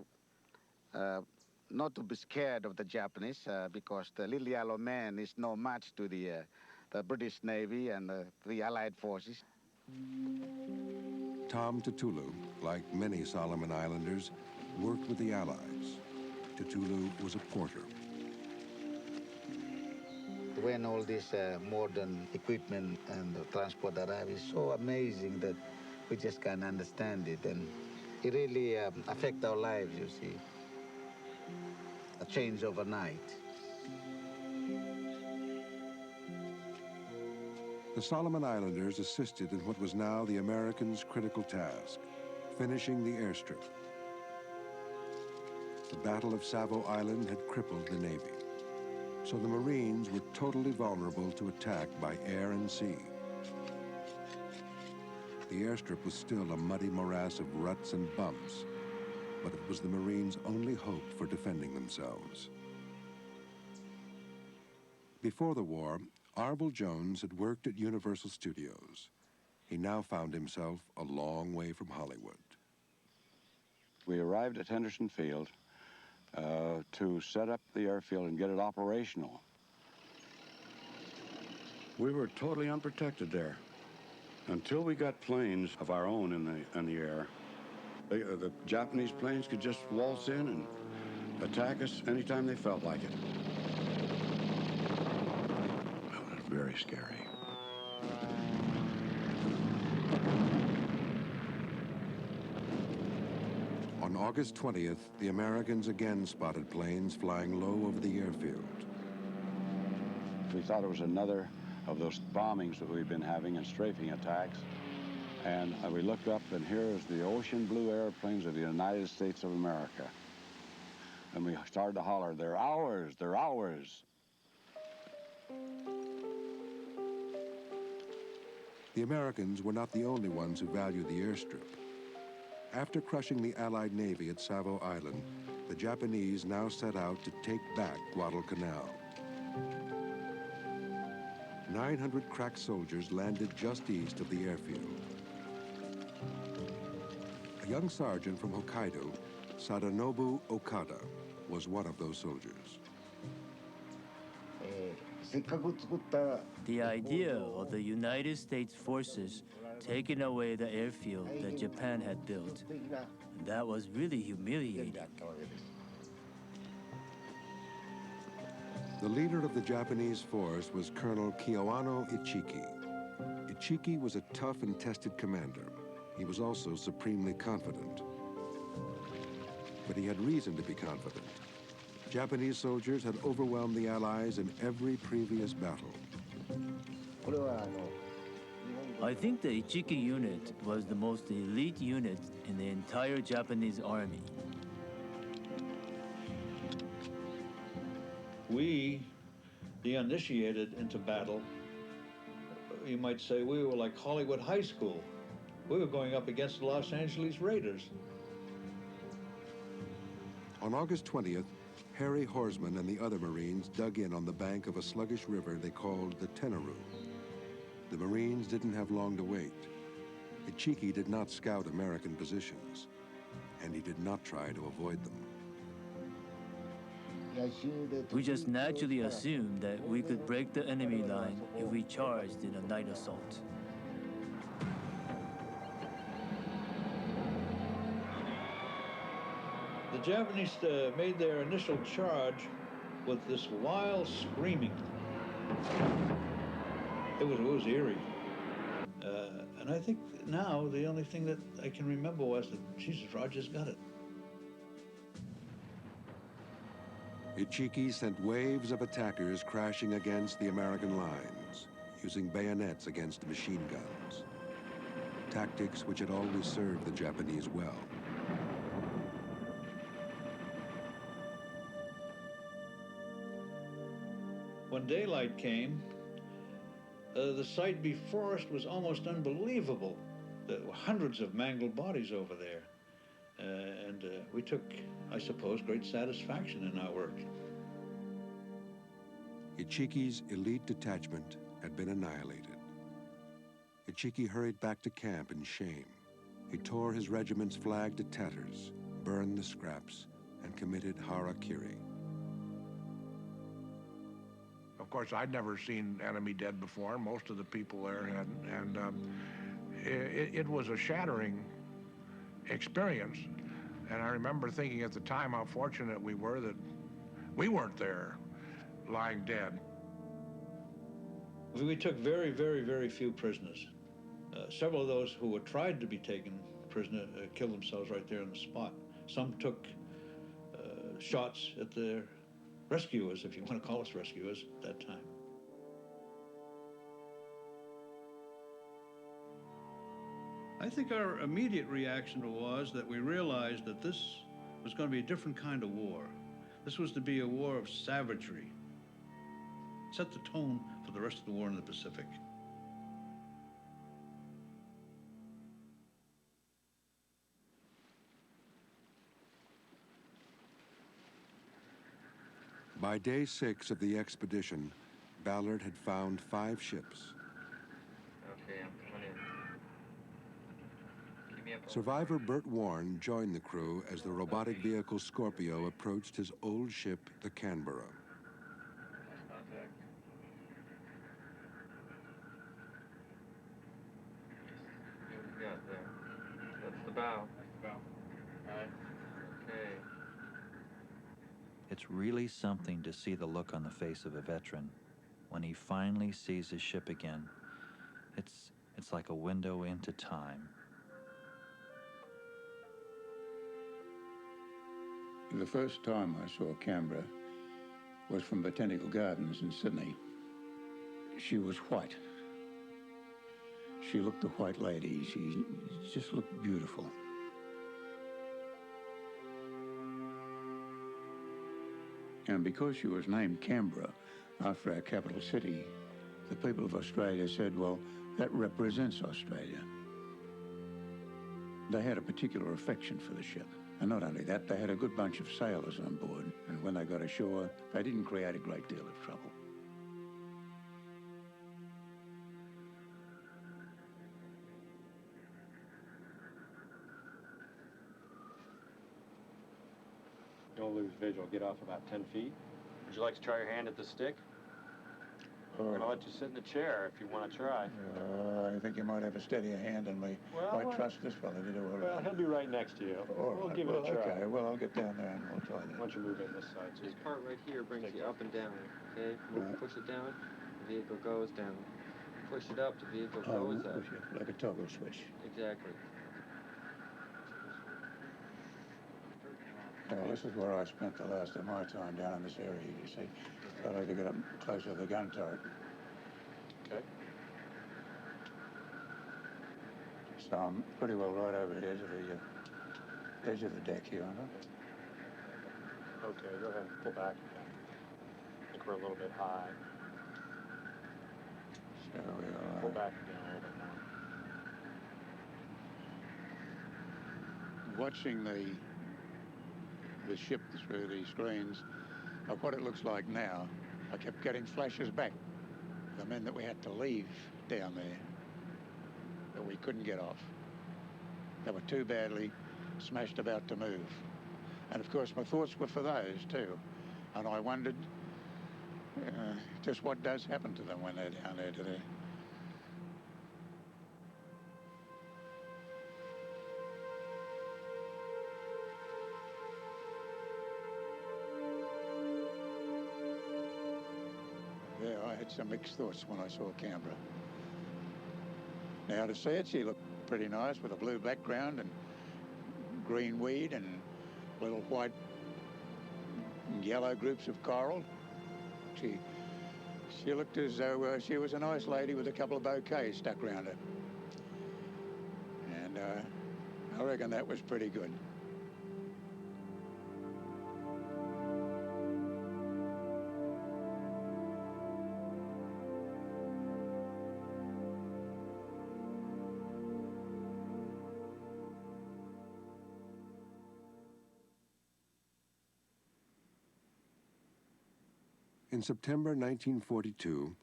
not to be scared of the Japanese because the little yellow man is no match to the British Navy and the Allied forces. Tom Tutulu, like many Solomon Islanders, worked with the Allies. Tutulu was a porter. When all this modern equipment and transport arrived, it's so amazing that we just can't understand it. And it really affects our lives, you see. A change overnight. The Solomon Islanders assisted in what was now the Americans' critical task, finishing the airstrip. The Battle of Savo Island had crippled the Navy, so the Marines were totally vulnerable to attack by air and sea. The airstrip was still a muddy morass of ruts and bumps, but it was the Marines' only hope for defending themselves. Before the war, Arvil Jones had worked at Universal Studios. He now found himself a long way from Hollywood. We arrived at Henderson Field to set up the airfield and get it operational. We were totally unprotected there. Until we got planes of our own in the air, the Japanese planes could just waltz in and attack us anytime they felt like it. Well, it was very scary. On August 20th, the Americans again spotted planes flying low over the airfield. We thought it was another of those bombings that we've been having and strafing attacks. And we looked up, and here is the ocean blue airplanes of the United States of America. And we started to holler, "They're ours, they're ours." The Americans were not the only ones who valued the airstrip. After crushing the Allied Navy at Savo Island, the Japanese now set out to take back Guadalcanal. 900 crack soldiers landed just east of the airfield. A young sergeant from Hokkaido, Sadanobu Okada, was one of those soldiers. The idea of the United States forces taking away the airfield that Japan had built, that was really humiliating. The leader of the Japanese force was Colonel Kiyoano Ichiki. Ichiki was a tough and tested commander. He was also supremely confident. But he had reason to be confident. Japanese soldiers had overwhelmed the Allies in every previous battle. I think the Ichiki unit was the most elite unit in the entire Japanese army. We The uninitiated into battle, you might say we were like Hollywood High School. We were going up against the Los Angeles Raiders. On August 20th, Harry Horsman and the other Marines dug in on the bank of a sluggish river they called the Tenaroo. The Marines didn't have long to wait. Ichiki did not scout American positions, and he did not try to avoid them. We just naturally assumed that we could break the enemy line if we charged in a night assault. The Japanese made their initial charge with this wild screaming. It was eerie. And I think now the only thing that I can remember was that, Jesus, Rogers got it. Ichiki sent waves of attackers crashing against the American lines, using bayonets against machine guns. Tactics which had always served the Japanese well. When daylight came, the sight before us was almost unbelievable. There were hundreds of mangled bodies over there. And we took, I suppose, great satisfaction in our work. Ichiki's elite detachment had been annihilated. Ichiki hurried back to camp in shame. He tore his regiment's flag to tatters, burned the scraps, and committed harakiri. Of course, I'd never seen enemy dead before. Most of the people there hadn't, and it was a shattering experience. And I remember thinking at the time how fortunate we were that we weren't there, lying dead. We took very, very, very few prisoners. Several of those who were tried to be taken prisoner killed themselves right there on the spot. Some took shots at their rescuers, if you want to call us rescuers, at that time. I think our immediate reaction was that we realized that this was going to be a different kind of war. This was to be a war of savagery. It set the tone for the rest of the war in the Pacific. By day 6 of the expedition, Ballard had found 5 ships. Okay, I'm coming in. Keep me up. Survivor Bert Warren joined the crew as the robotic vehicle Scorpio approached his old ship, the Canberra. Contact. What we got there? That's the bow. That's the bow. All right. Okay. It's really something to see the look on the face of a veteran when he finally sees his ship again. It's like a window into time. The first time I saw Canberra was from Botanical Gardens in Sydney. She was white. She looked a white lady. She just looked beautiful. And because she was named Canberra after our capital city, the people of Australia said, well, that represents Australia. They had a particular affection for the ship. And not only that, they had a good bunch of sailors on board. And when they got ashore, they didn't create a great deal of trouble. Don't lose visual. Get off about 10 feet. Would you like to try your hand at the stick? I'm going to let you sit in the chair if you want to try. I think you might have a steadier hand than me. Well, I trust this fella to do all right. Well, he'll be right next to you. We'll give it a try. Okay, well, I'll get down there and we'll try that. Why don't you move in this side? This part right here brings you up and down, okay? Push it down, the vehicle goes down. Push it up, the vehicle goes up. Push it like a toggle switch. Exactly. Well, this is where I spent the last of my time, down in this area, you see. So I'd like to get up closer to the gun turret. Okay. So I'm pretty well right over the edge of the deck here, aren't I? Okay, go ahead. Pull back. upper a little bit high. So we Pull are back again a little bit more. watching the ship through the screens of what it looks like now. I kept getting flashes back. The men that we had to leave down there, that we couldn't get off. They were too badly smashed about to move. And of course my thoughts were for those too. And I wondered just what does happen to them when they're down there today. Yeah, I had some mixed thoughts when I saw Canberra. Now to see it, she looked pretty nice with a blue background and green weed and little white and yellow groups of coral. She looked as though she was a nice lady with a couple of bouquets stuck around her. And I reckon that was pretty good. In September 1942,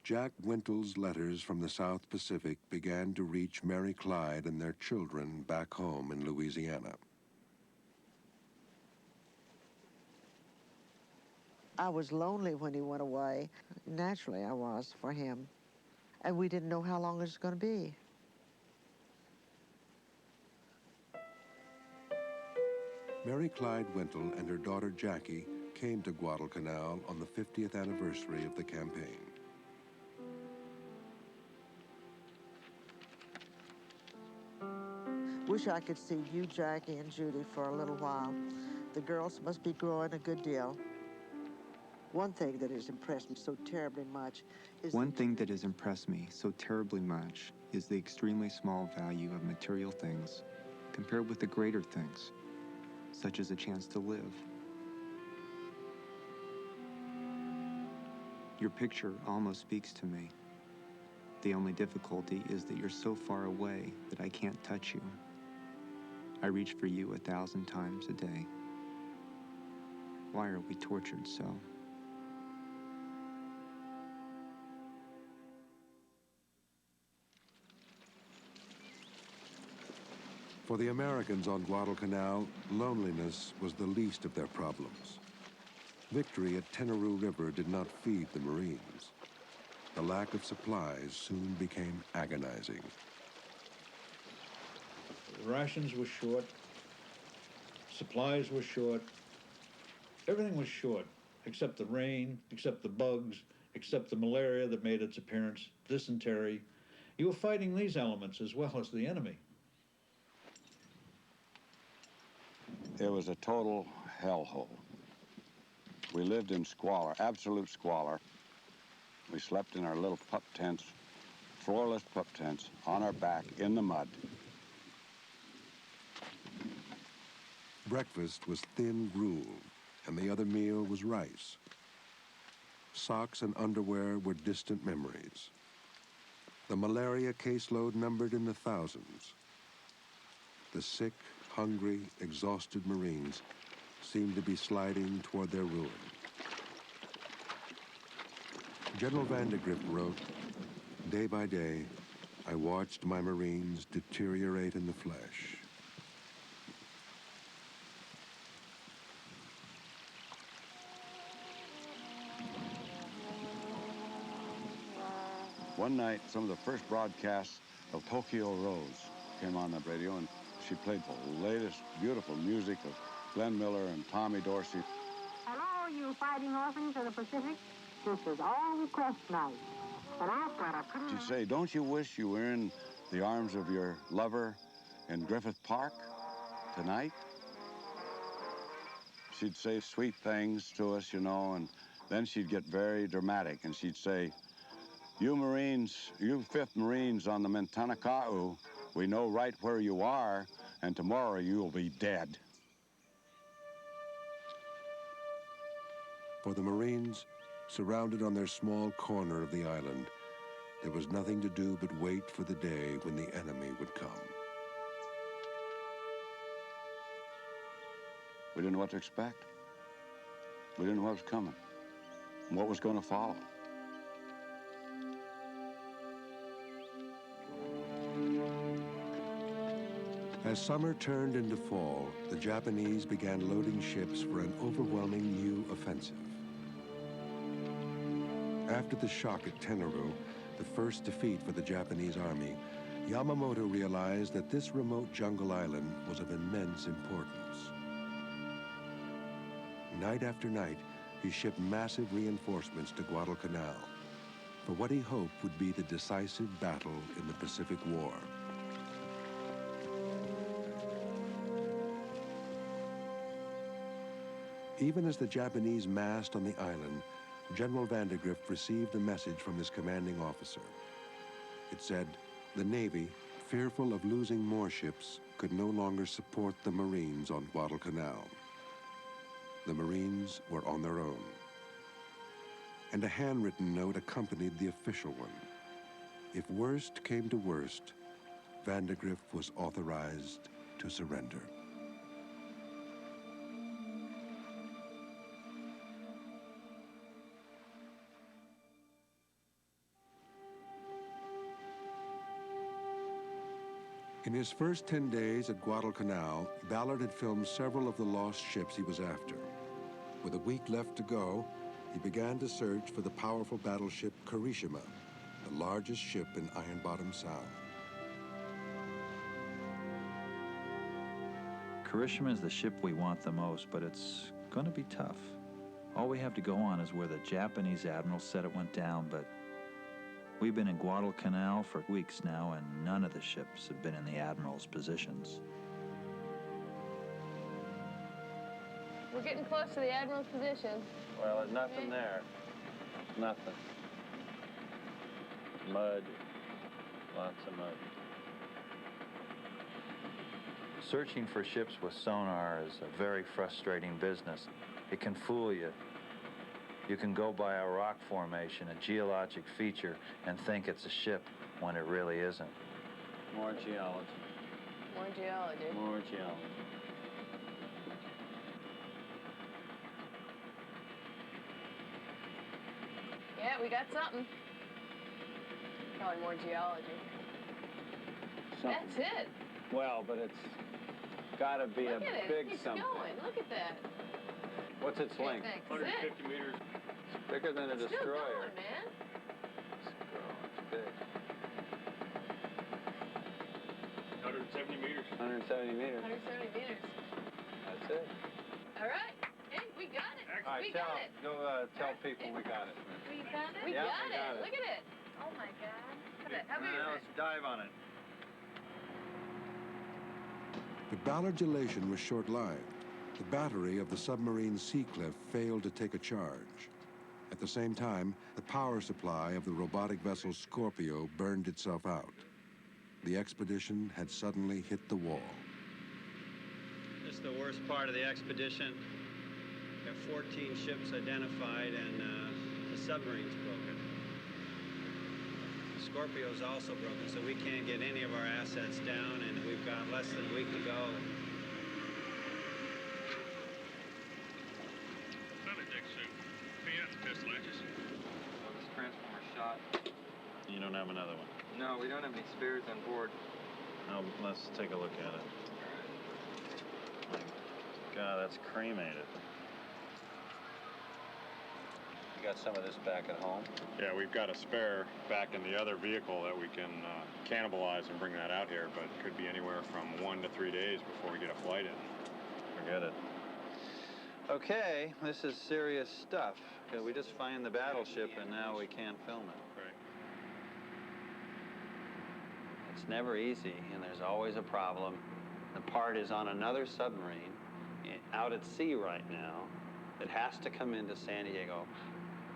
Jack Wintel's letters from the South Pacific began to reach Mary Clyde and their children back home in Louisiana. I was lonely when he went away. Naturally, I was for him. And we didn't know how long it was going to be. Mary Clyde Wintel and her daughter Jackie came to Guadalcanal on the 50th anniversary of the campaign. Wish I could see you, Jackie, and Judy for a little while. The girls must be growing a good deal. One thing that has impressed me so terribly much is... One thing that has impressed me so terribly much is the extremely small value of material things compared with the greater things, such as a chance to live. Your picture almost speaks to me. The only difficulty is that you're so far away that I can't touch you. I reach for you 1,000 times a day. Why are we tortured so? For the Americans on Guadalcanal, loneliness was the least of their problems. Victory at Tenaroo River did not feed the Marines. The lack of supplies soon became agonizing. Rations were short, supplies were short, everything was short, except the rain, except the bugs, except the malaria that made its appearance, dysentery. You were fighting these elements as well as the enemy. It was a total hellhole. We lived in squalor, absolute squalor. We slept in our little pup tents, floorless pup tents, on our back in the mud. Breakfast was thin gruel, and the other meal was rice. Socks and underwear were distant memories. The malaria caseload numbered in the thousands. The sick, hungry, exhausted Marines seemed to be sliding toward their ruin. General Vandergrift wrote, "Day by day, I watched my Marines deteriorate in the flesh." One night, some of the first broadcasts of Tokyo Rose came on the radio, and she played the latest beautiful music of Glenn Miller and Tommy Dorsey. Hello, you fighting orphans of the Pacific. This is all request night. And I've got a... She'd say, "Don't you wish you were in the arms of your lover in Griffith Park tonight?" She'd say sweet things to us, you know, and then she'd get very dramatic, and she'd say, "You Marines, you 5th Marines on the Mintanaka'u, we know right where you are, and tomorrow you'll be dead." For the Marines, Surrounded on their small corner of the island, there was nothing to do but wait for the day when the enemy would come. We didn't know what to expect. We didn't know what was coming, and what was going to follow. As summer turned into fall, the Japanese began loading ships for an overwhelming new offensive. After the shock at Tenaru, the first defeat for the Japanese army, Yamamoto realized that this remote jungle island was of immense importance. Night after night, he shipped massive reinforcements to Guadalcanal for what he hoped would be the decisive battle in the Pacific War. Even as the Japanese massed on the island, General Vandegrift received a message from his commanding officer. It said, the Navy, fearful of losing more ships, could no longer support the Marines on Guadalcanal. The Marines were on their own. And a handwritten note accompanied the official one. If worst came to worst, Vandegrift was authorized to surrender. In his first 10 days at Guadalcanal, Ballard had filmed several of the lost ships he was after. With a week left to go, he began to search for the powerful battleship Kirishima, the largest ship in Iron Bottom Sound. Kirishima is the ship we want the most, but it's going to be tough. All we have to go on is where the Japanese admiral said it went down, but we've been in Guadalcanal for weeks now, and none of the ships have been in the admiral's positions. We're getting close to the admiral's position. Well, there's nothing there. Nothing. Mud. Lots of mud. Searching for ships with sonar is a very frustrating business. It can fool you. You can go by a rock formation, a geologic feature, and think it's a ship when it really isn't. More geology. More geology. More geology. Yeah, we got something. Probably more geology. Something. That's it. Well, but it's got to be Look a at it. big It's something. going. Look at that. What's its length? Thanks. 150 meters. It's bigger than a It's destroyer. still going, man. It's big. 170 meters. 170 meters. 170 meters. That's it. All right. Hey, we got it. All right, we got it. go tell people we got it. We got it? We Yeah, got we got it. it. Look at it. Oh, my God. Look at that. How big Now is let's dive on it. But Ballard's elation was short-lived. The battery of the submarine Seacliff failed to take a charge. At the same time, the power supply of the robotic vessel Scorpio burned itself out. The expedition had suddenly hit the wall. This is the worst part of the expedition. We have 14 ships identified, and the submarine's broken. The Scorpio's also broken, so we can't get any of our assets down, and we've got less than a week to go. This transformer shot. You don't have another one. No, we don't have any spares on board. No, let's take a look at it. My God, that's cremated. You got some of this back at home? Yeah, we've got a spare back in the other vehicle that we can cannibalize and bring that out here, but it could be anywhere from 1 to 3 days before we get a flight in. Forget it. Okay, this is serious stuff. We just find the battleship and now we can't film it. Right. It's never easy, and there's always a problem. The part is on another submarine out at sea right now. It has to come into San Diego,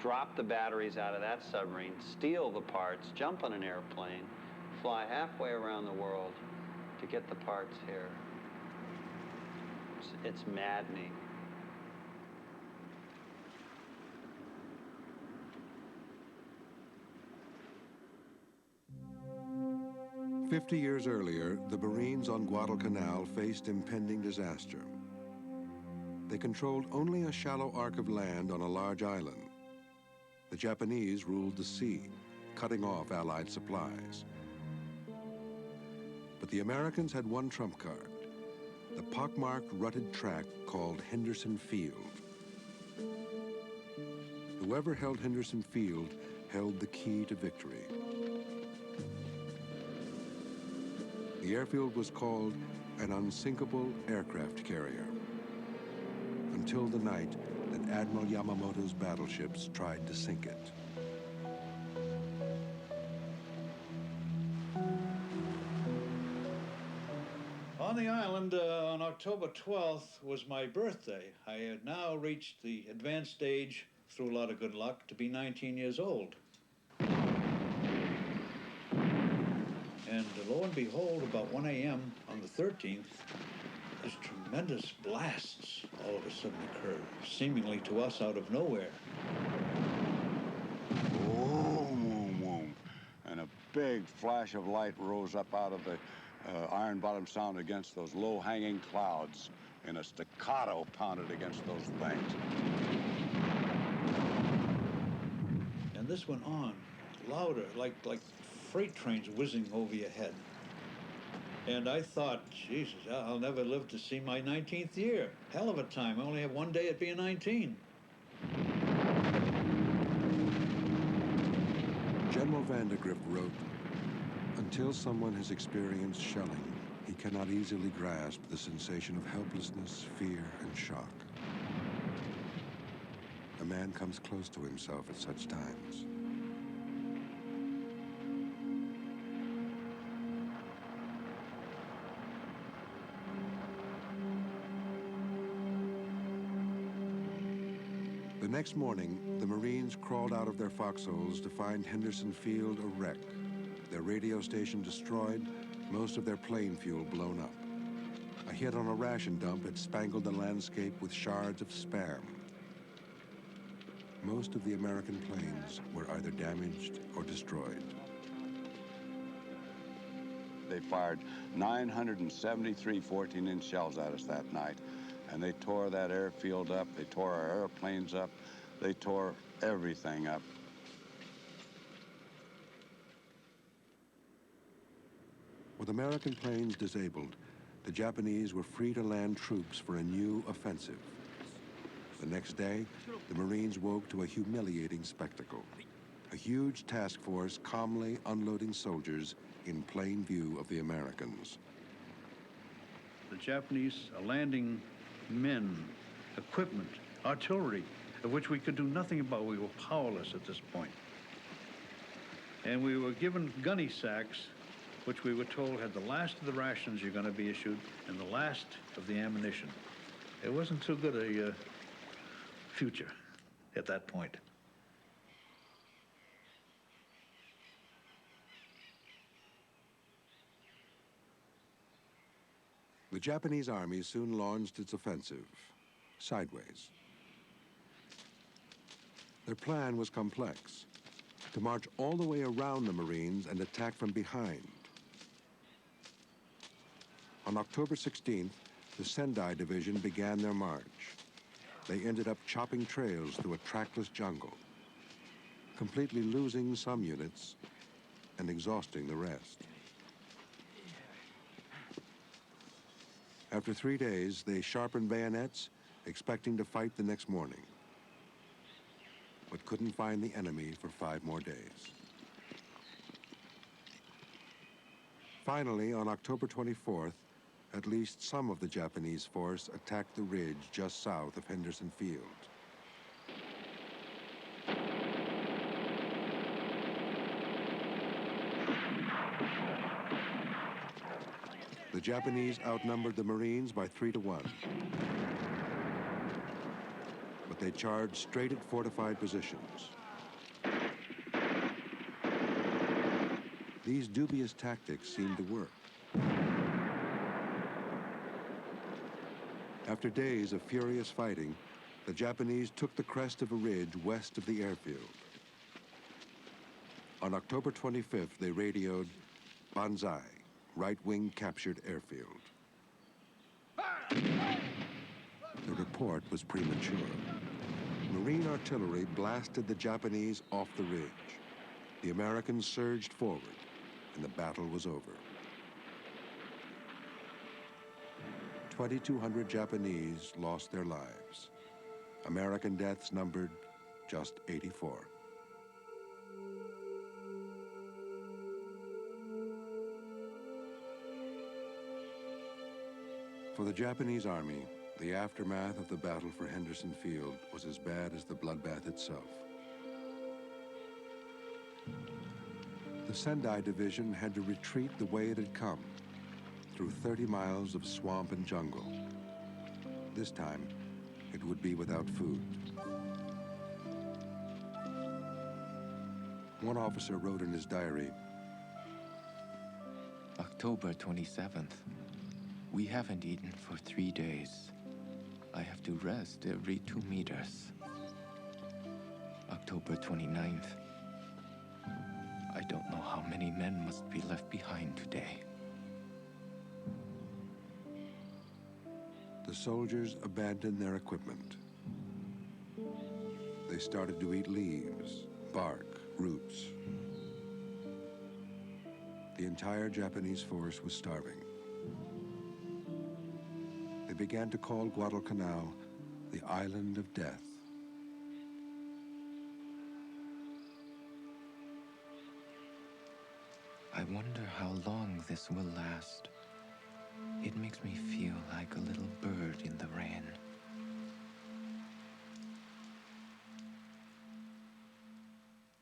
drop the batteries out of that submarine, steal the parts, jump on an airplane, fly halfway around the world to get the parts here. It's maddening. 50 years earlier, the Marines on Guadalcanal faced impending disaster. They controlled only a shallow arc of land on a large island. The Japanese ruled the sea, cutting off Allied supplies. But the Americans had one trump card, the pockmarked rutted track called Henderson Field. Whoever held Henderson Field held the key to victory. The airfield was called an unsinkable aircraft carrier, until the night that Admiral Yamamoto's battleships tried to sink it. On the island on October 12th was my birthday. I had now reached the advanced age, through a lot of good luck, to be 19 years old. And lo and behold, about 1 a.m. on the 13th, these tremendous blasts all of a sudden occurred, seemingly to us out of nowhere. Boom, boom, boom. And a big flash of light rose up out of the iron bottom sound against those low-hanging clouds, and a staccato pounded against those things. And this went on, louder, like freight trains whizzing over your head. And I thought, Jesus, I'll never live to see my 19th year. Hell of a time. I only have one day at being 19. General Vandergrift wrote, "Until someone has experienced shelling, he cannot easily grasp the sensation of helplessness, fear, and shock. A man comes close to himself at such times." The next morning, the Marines crawled out of their foxholes to find Henderson Field a wreck, their radio station destroyed, most of their plane fuel blown up. A hit on a ration dump had spangled the landscape with shards of spam. Most of the American planes were either damaged or destroyed. They fired 973 14-inch shells at us that night, and they tore that airfield up, they tore our airplanes up, they tore everything up. With American planes disabled, the Japanese were free to land troops for a new offensive. The next day, the Marines woke to a humiliating spectacle. A huge task force calmly unloading soldiers in plain view of the Americans. The Japanese are landing men, equipment, artillery, of which we could do nothing about. We were powerless at this point. And we were given gunny sacks, which we were told had the last of the rations you're going to be issued and the last of the ammunition. It wasn't too good a future at that point. The Japanese army soon launched its offensive, sideways. Their plan was complex, to march all the way around the Marines and attack from behind. On October 16th, the Sendai Division began their march. They ended up chopping trails through a trackless jungle, completely losing some units and exhausting the rest. After 3 days, they sharpened bayonets, expecting to fight the next morning, but couldn't find the enemy for 5 more days. Finally, on October 24th, at least some of the Japanese force attacked the ridge just south of Henderson Field. The Japanese outnumbered the Marines by 3 to 1. But they charged straight at fortified positions. These dubious tactics seemed to work. After days of furious fighting, the Japanese took the crest of a ridge west of the airfield. On October 25th, they radioed, "Banzai." right-wing captured airfield. The report was premature. Marine artillery blasted the Japanese off the ridge. The Americans surged forward, and the battle was over. 2,200 Japanese lost their lives. American deaths numbered just 84. For the Japanese army, the aftermath of the battle for Henderson Field was as bad as the bloodbath itself. The Sendai Division had to retreat the way it had come, through 30 miles of swamp and jungle. This time, it would be without food. One officer wrote in his diary, October 27th. We haven't eaten for 3 days. I have to rest every 2 meters. October 29th. I don't know how many men must be left behind today. The soldiers abandoned their equipment. They started to eat leaves, bark, roots. The entire Japanese force was starving. They began to call Guadalcanal the Island of Death. I wonder how long this will last. It makes me feel like a little bird in the rain.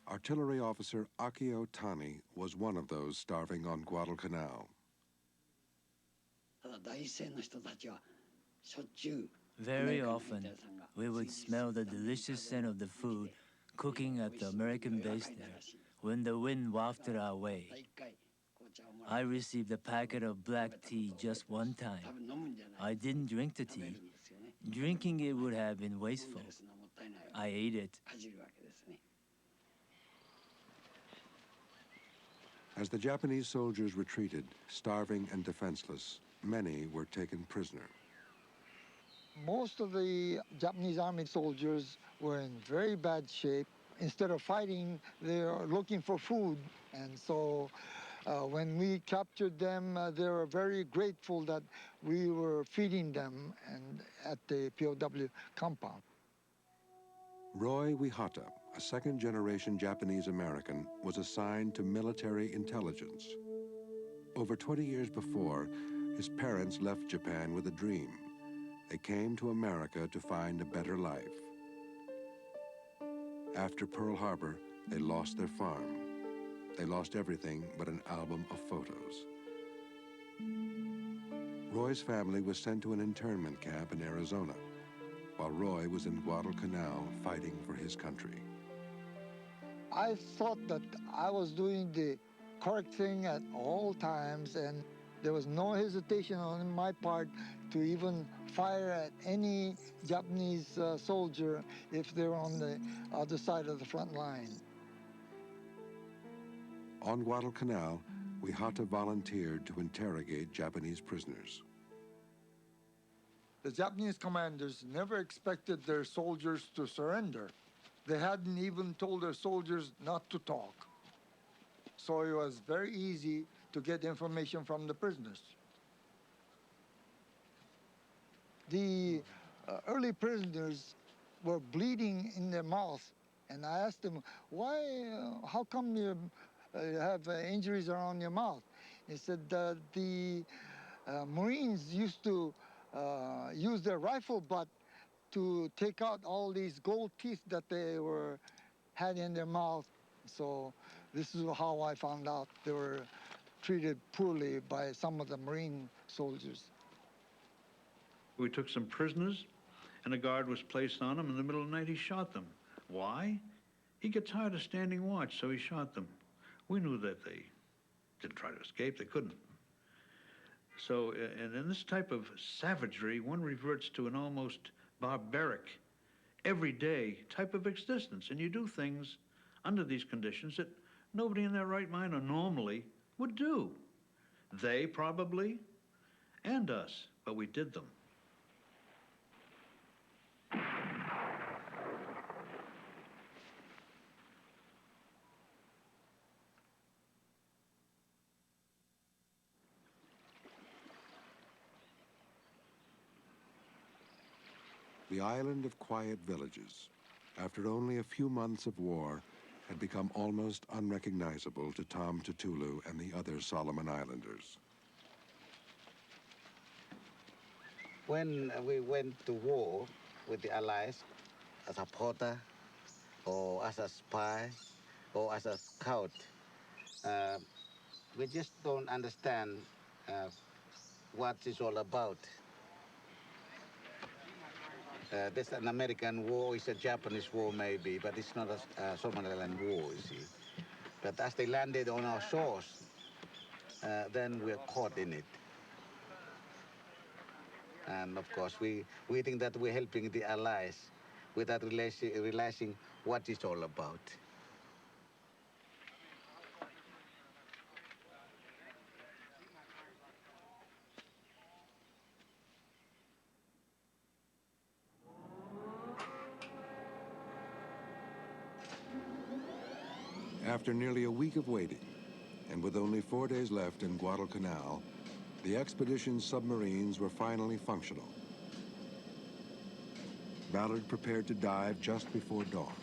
Artillery officer Akio Tani was one of those starving on Guadalcanal. Very often, we would smell the delicious scent of the food cooking at the American base there when the wind wafted our way. I received a packet of black tea just one time. I didn't drink the tea. Drinking it would have been wasteful. I ate it. As the Japanese soldiers retreated, starving and defenseless, many were taken prisoner. Most of the Japanese army soldiers were in very bad shape. Instead of fighting, they were looking for food. And so when we captured them, they were very grateful that we were feeding them and at the POW compound. Roy Wihata, a second-generation Japanese-American, was assigned to military intelligence. Over 20 years before, his parents left Japan with a dream. They came to America to find a better life. After Pearl Harbor, they lost their farm. They lost everything but an album of photos. Roy's family was sent to an internment camp in Arizona, while Roy was in Guadalcanal fighting for his country. I thought that I was doing the correct thing at all times, and there was no hesitation on my part to even fire at any Japanese soldier if they were on the other side of the front line. On Guadalcanal, Wihata volunteered to interrogate Japanese prisoners. The Japanese commanders never expected their soldiers to surrender. They hadn't even told their soldiers not to talk. So it was very easy to get information from the prisoners. The early prisoners were bleeding in their mouth, and I asked them, why, how come you have injuries around your mouth? He said the Marines used to use their rifle butt to take out all these gold teeth that they had in their mouth. So this is how I found out they were treated poorly by some of the Marine soldiers. We took some prisoners, and a guard was placed on them. In the middle of the night, he shot them. Why? He got tired of standing watch, so he shot them. We knew that they didn't try to escape. They couldn't. So, and in this type of savagery, one reverts to an almost barbaric, everyday type of existence. And you do things under these conditions that nobody in their right mind or normally would do. They probably, and us, but we did them. The island of quiet villages, after only a few months of war, had become almost unrecognizable to Tom Tutulu and the other Solomon Islanders. When we went to war with the Allies as a porter or as a spy or as a scout, we just don't understand what it's all about. This an American war, it's a Japanese war maybe, but it's not a Somaliland war, you see. But as they landed on our shores, then we're caught in it. And of course, we think that we're helping the Allies without realizing what it's all about. After nearly a week of waiting, and with only 4 days left in Guadal Canal, the expedition's submarines were finally functional. Ballard prepared to dive just before dawn.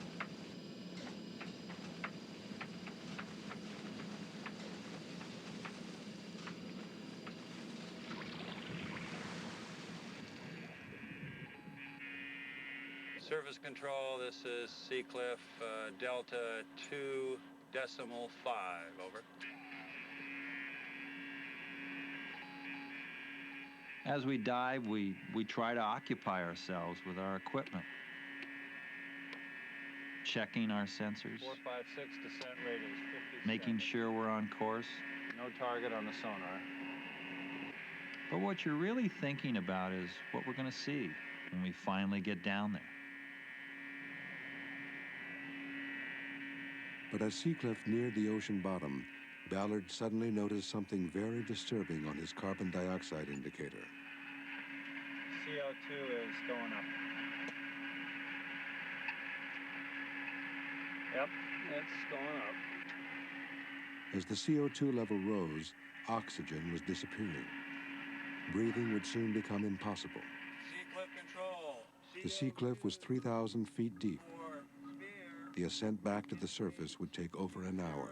Surface control, this is Seacliff, Delta 2.5, over. As we dive, we try to occupy ourselves with our equipment, checking our sensors, 456, descent rate is 50. making sure we're on course. No target on the sonar. But what you're really thinking about is what we're going to see when we finally get down there. But as Seacliff neared the ocean bottom, Ballard suddenly noticed something very disturbing on his carbon dioxide indicator. CO2 is going up. Yep, it's going up. As the CO2 level rose, oxygen was disappearing. Breathing would soon become impossible. Seacliff control. The Seacliff was 3,000 feet deep. The ascent back to the surface would take over an hour.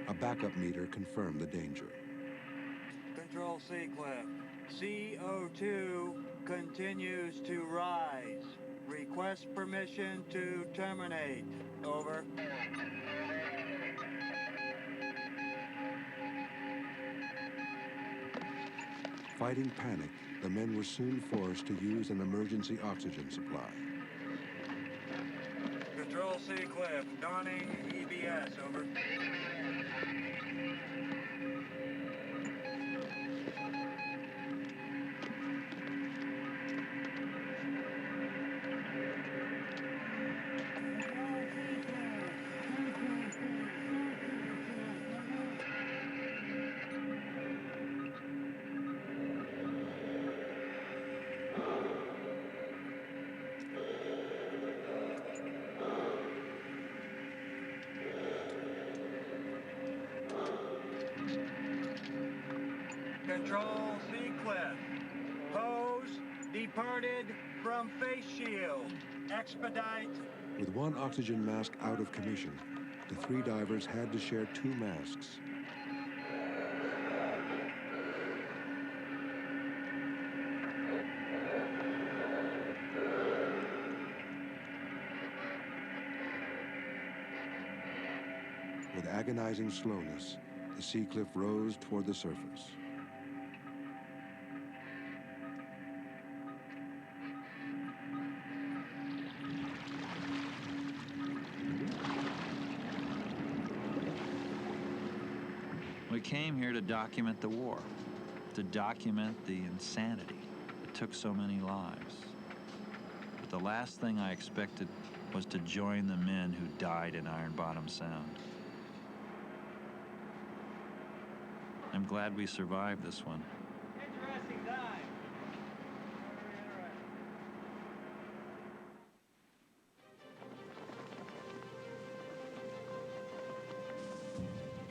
A backup meter confirmed the danger. Control Seacliff. CO2 continues to rise. Request permission to terminate. Over. Fighting panic, the men were soon forced to use an emergency oxygen supply. Control Seacliff. Donning EBS. Over. Control Seacliff. Hose departed from face shield. Expedite. With one oxygen mask out of commission, the three divers had to share two masks. With agonizing slowness, the Seacliff rose toward the surface. We came here to document the war, to document the insanity that took so many lives. But the last thing I expected was to join the men who died in Iron Bottom Sound. I'm glad we survived this one. Interesting dive.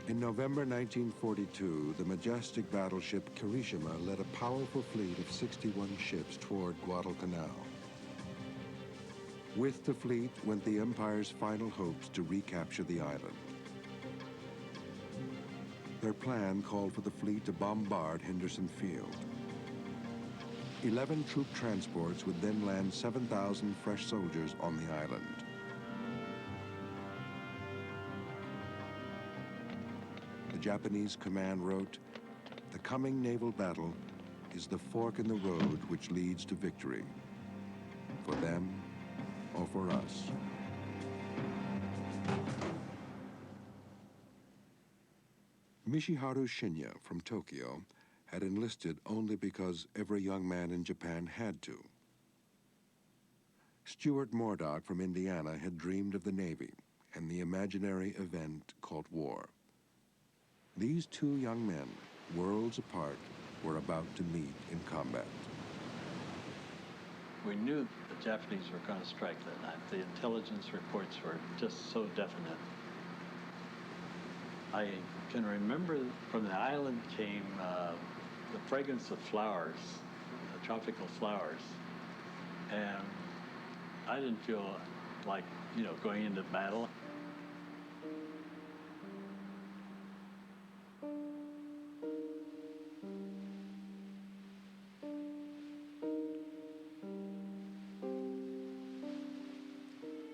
In November 1942, the majestic battleship Kirishima led a powerful fleet of 61 ships toward Guadalcanal. With the fleet went the Empire's final hopes to recapture the island. Their plan called for the fleet to bombard Henderson Field. 11 troop transports would then land 7,000 fresh soldiers on the island. The Japanese command wrote, "The coming naval battle is the fork in the road which leads to victory, for them or for us." Mishiharu Shinya from Tokyo had enlisted only because every young man in Japan had to. Stuart Murdoch from Indiana had dreamed of the Navy and the imaginary event called war. These two young men, worlds apart, were about to meet in combat. We knew the Japanese were going to strike that night. The intelligence reports were just so definite. I can remember from the island came the fragrance of flowers, the tropical flowers. And I didn't feel like, going into battle.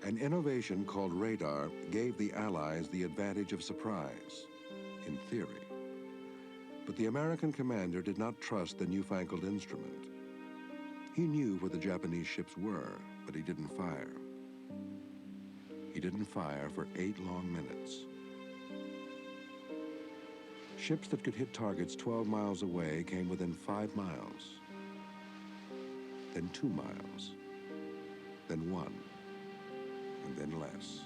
An innovation called radar gave the Allies the advantage of surprise, in theory. But the American commander did not trust the newfangled instrument. He knew where the Japanese ships were, but he didn't fire. He didn't fire for 8 long minutes. Ships that could hit targets 12 miles away came within 5 miles, then 2 miles, then 1. And then less.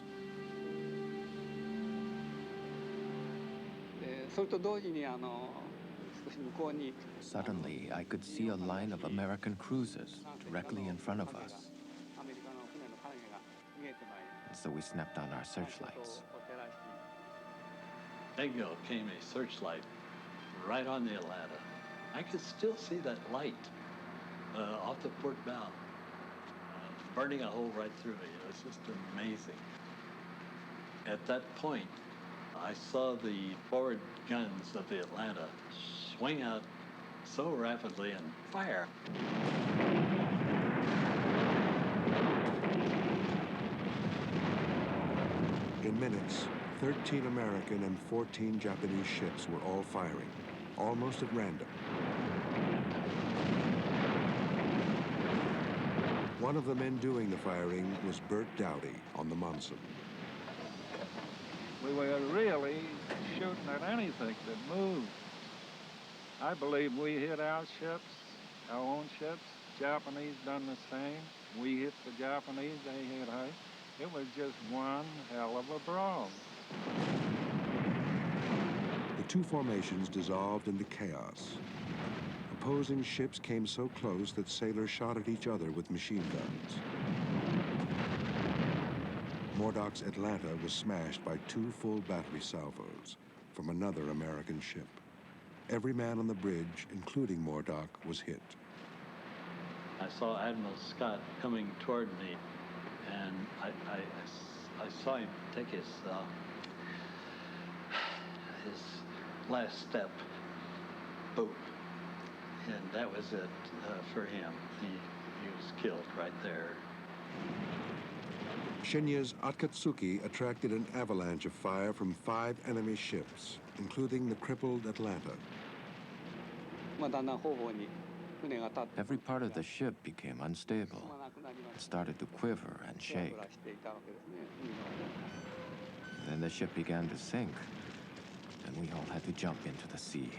Suddenly, I could see a line of American cruisers directly in front of us. So we snapped on our searchlights. Bingo came a searchlight right on the Atlanta. I could still see that light off the port bow. Burning a hole right through me. It was just amazing. At that point, I saw the forward guns of the Atlanta swing out so rapidly and fire. In minutes, 13 American and 14 Japanese ships were all firing, almost at random. One of the men doing the firing was Bert Dowdy on the Monson. We were really shooting at anything that moved. I believe we hit our ships, our own ships. Japanese done the same. We hit the Japanese, they hit us. It was just one hell of a brawl. The two formations dissolved into chaos. Opposing ships came so close that sailors shot at each other with machine guns. Murdoch's Atlanta was smashed by 2 full battery salvos from another American ship. Every man on the bridge, including Murdoch, was hit. I saw Admiral Scott coming toward me, and I saw him take his last step. Boom. And that was it for him. He was killed right there. Shinya's Akatsuki attracted an avalanche of fire from 5 enemy ships, including the crippled Atlanta. Every part of the ship became unstable. It started to quiver and shake. Then the ship began to sink, and we all had to jump into the sea.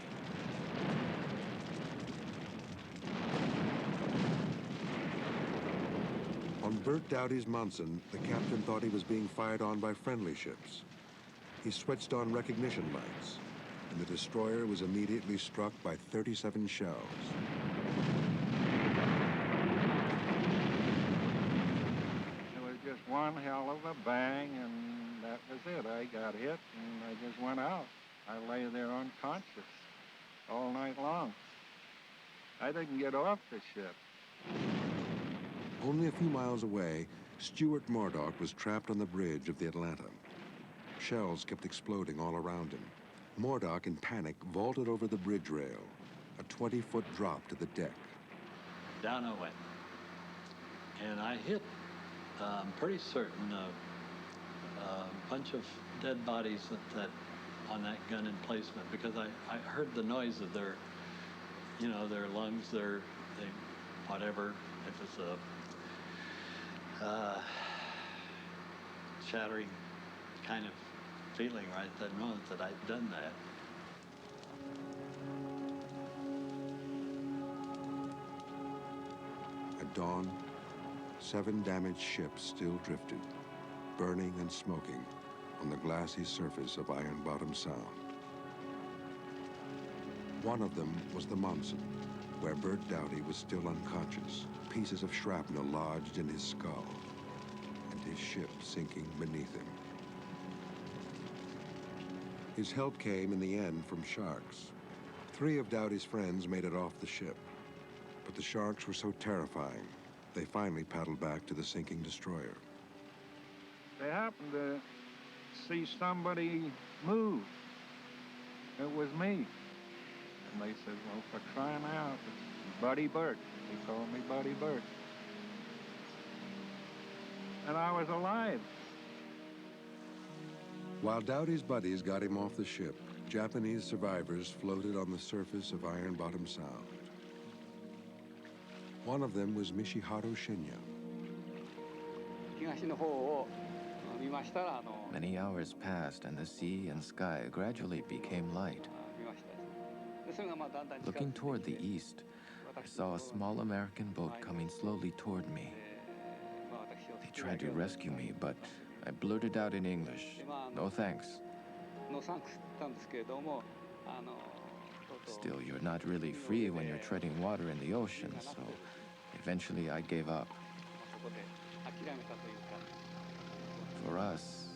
On Bert Dowdy's Monson, the captain thought he was being fired on by friendly ships. He switched on recognition lights, and the destroyer was immediately struck by 37 shells. It was just one hell of a bang, and that was it. I got hit, and I just went out. I lay there unconscious all night long. I didn't get off the ship. Only a few miles away, Stuart Murdoch was trapped on the bridge of the Atlanta. Shells kept exploding all around him. Murdoch, in panic, vaulted over the bridge rail, a 20-foot drop to the deck. Down I went. And I hit, I'm pretty certain, a bunch of dead bodies on that gun emplacement, because I heard the noise of their, their lungs, whatever, if it's a shattering kind of feeling right that moment that I'd done that. At dawn, 7 damaged ships still drifted, burning and smoking on the glassy surface of Iron Bottom Sound. One of them was the Monson, where Bert Dowdy was still unconscious, pieces of shrapnel lodged in his skull, and his ship sinking beneath him. His help came in the end from sharks. 3 of Dowdy's friends made it off the ship, but the sharks were so terrifying, they finally paddled back to the sinking destroyer. They happened to see somebody move. It was me. And they said, well, for crying out, it's Buddy Bert. They called me Buddy Bert. And I was alive. While Dowdy's buddies got him off the ship, Japanese survivors floated on the surface of Iron Bottom Sound. One of them was Mishiharu Shinya. Many hours passed, and the sea and sky gradually became light. Looking toward the east, I saw a small American boat coming slowly toward me. They tried to rescue me, but I blurted out in English, "No thanks." Still, you're not really free when you're treading water in the ocean, so eventually I gave up. For us,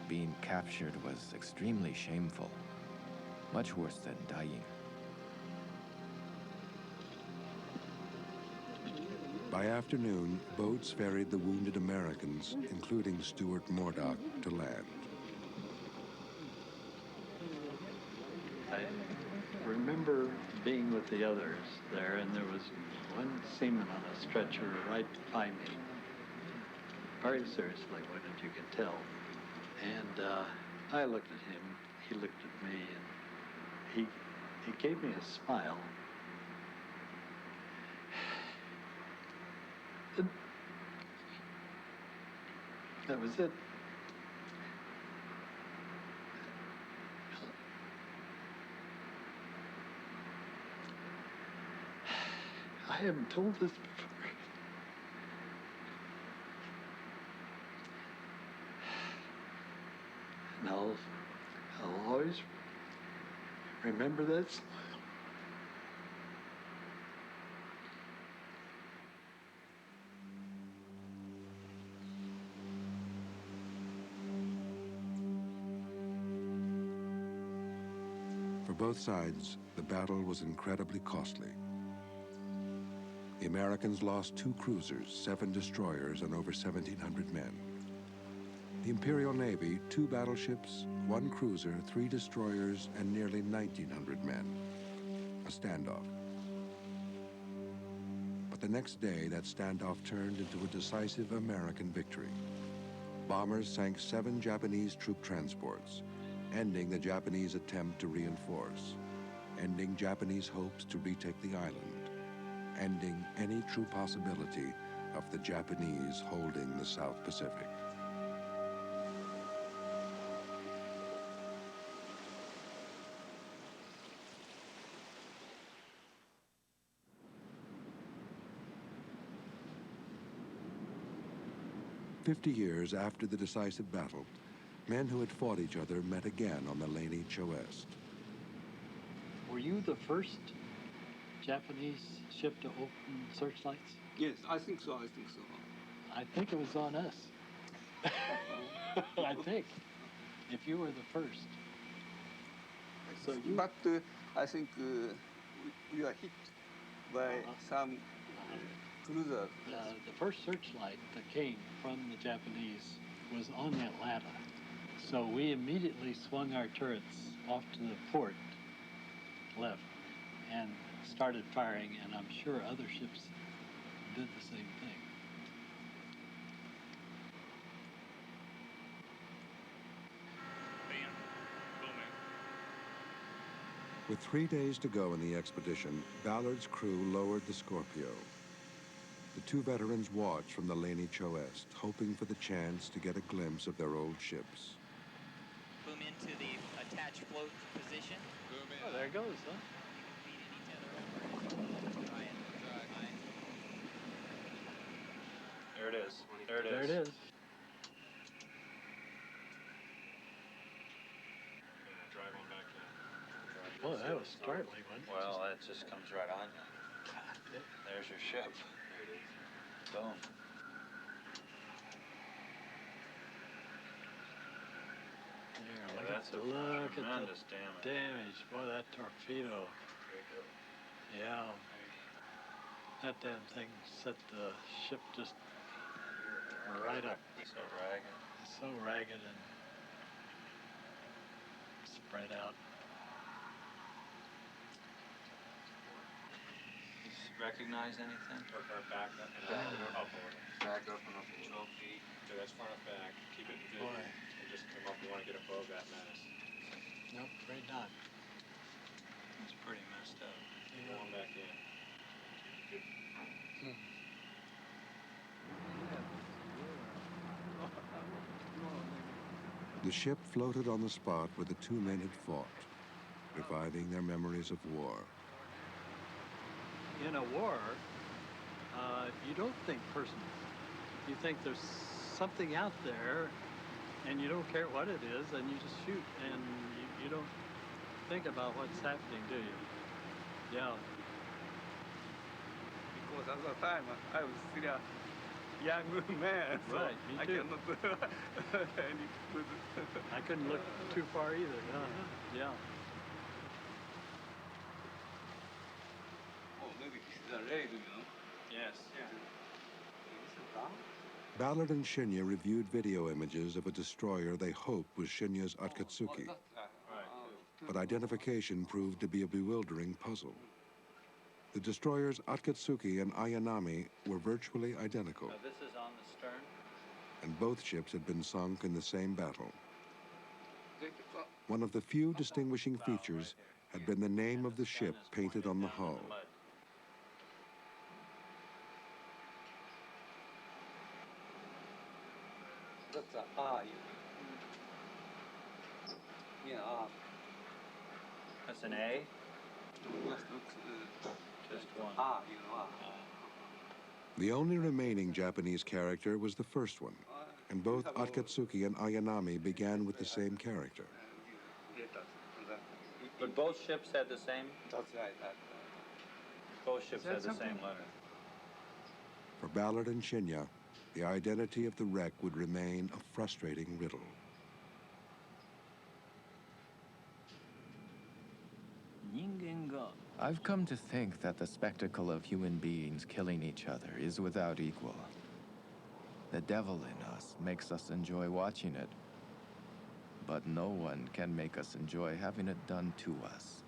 being captured was extremely shameful, much worse than dying. By afternoon, boats ferried the wounded Americans, including Stuart Murdoch, to land. I remember being with the others there, and there was one seaman on a stretcher right by me. Very seriously, wouldn't you could tell. And I looked at him, he looked at me, and he gave me a smile. And that was it. I haven't told this before. And I'll always remember that smile. For both sides, the battle was incredibly costly. The Americans lost 2 cruisers, 7 destroyers, and over 1,700 men. The Imperial Navy, 2 battleships, 1 cruiser, 3 destroyers, and nearly 1,900 men. A standoff. But the next day, that standoff turned into a decisive American victory. Bombers sank 7 Japanese troop transports, ending the Japanese attempt to reinforce, ending Japanese hopes to retake the island, ending any true possibility of the Japanese holding the South Pacific. 50 years after the decisive battle, men who had fought each other met again on the Leni Choest. Were you the first Japanese ship to open searchlights? Yes, I think so. I think so. I think it was on us. I think. If you were the first. So you... But I think we are hit by some cruiser. The first searchlight that came from the Japanese was on the Atlanta. So we immediately swung our turrets off to the port left and started firing, and I'm sure other ships did the same thing. With 3 days to go in the expedition, Ballard's crew lowered the Scorpio. The two veterans watched from the Leni Choest, hoping for the chance to get a glimpse of their old ships. Boom into the attached float position. Boom in. Oh, there it goes, huh? There it is. There it is. There it is. Drive on back in. Boy, that was startling, wasn't it? Well, it just comes right on you. There's your ship. There it is. Boom. There, That's a tremendous damage. Damage. Boy, that torpedo. Yeah. That damn thing set the ship just right up. So ragged. So ragged and spread out. Recognize anything? Or back up and up. Back up and up. 12 feet. So that's front and back. Keep it in. And just come up. You want to get above that mast. Nope, afraid not. It's pretty messed up. Yeah. Going back in. The ship floated on the spot where the two men had fought, reviving their memories of war. In a war, you don't think personal. You think there's something out there, and you don't care what it is, and you just shoot, and you don't think about what's happening, do you? Yeah. Because at the time I was still a young man, so Right, me I too. cannot do any good. I couldn't look too far either. Yeah. Oh, maybe it's the leg, you know. Yes. Yeah. Ballard and Shinya reviewed video images of a destroyer they hoped was Shinya's Akatsuki, but identification proved to be a bewildering puzzle. The destroyers Akatsuki and Ayanami were virtually identical, This is on the stern. and both ships had been sunk in the same battle. One of the few distinguishing features had been the name of the ship painted on the hull. That's a R, yeah, R. That's an A? Just looks Just one. R, you know, R. The only remaining Japanese character was the first one, and both Akatsuki and Ayanami began with the same character. But both ships had the same? That's right. Both ships had the same letter. For Ballard and Shinya, the identity of the wreck would remain a frustrating riddle. I've come to think that the spectacle of human beings killing each other is without equal. The devil in us makes us enjoy watching it, but no one can make us enjoy having it done to us.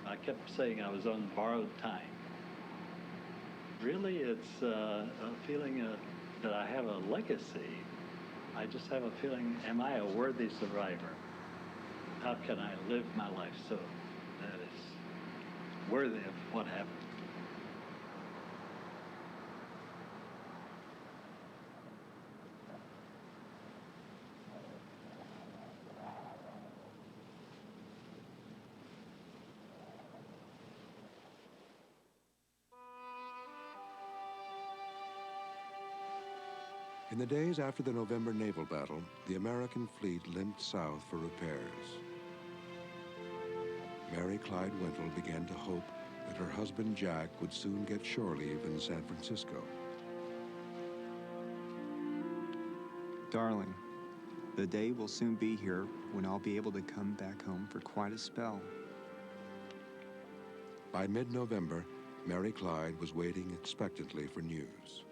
I kept saying I was on borrowed time. Really, it's a feeling that I have a legacy. I just have a feeling, am I a worthy survivor? How can I live my life so that it's worthy of what happened? In the days after the November naval battle, the American fleet limped south for repairs. Mary Clyde Wintle began to hope that her husband Jack would soon get shore leave in San Francisco. Darling, the day will soon be here when I'll be able to come back home for quite a spell. By mid-November, Mary Clyde was waiting expectantly for news.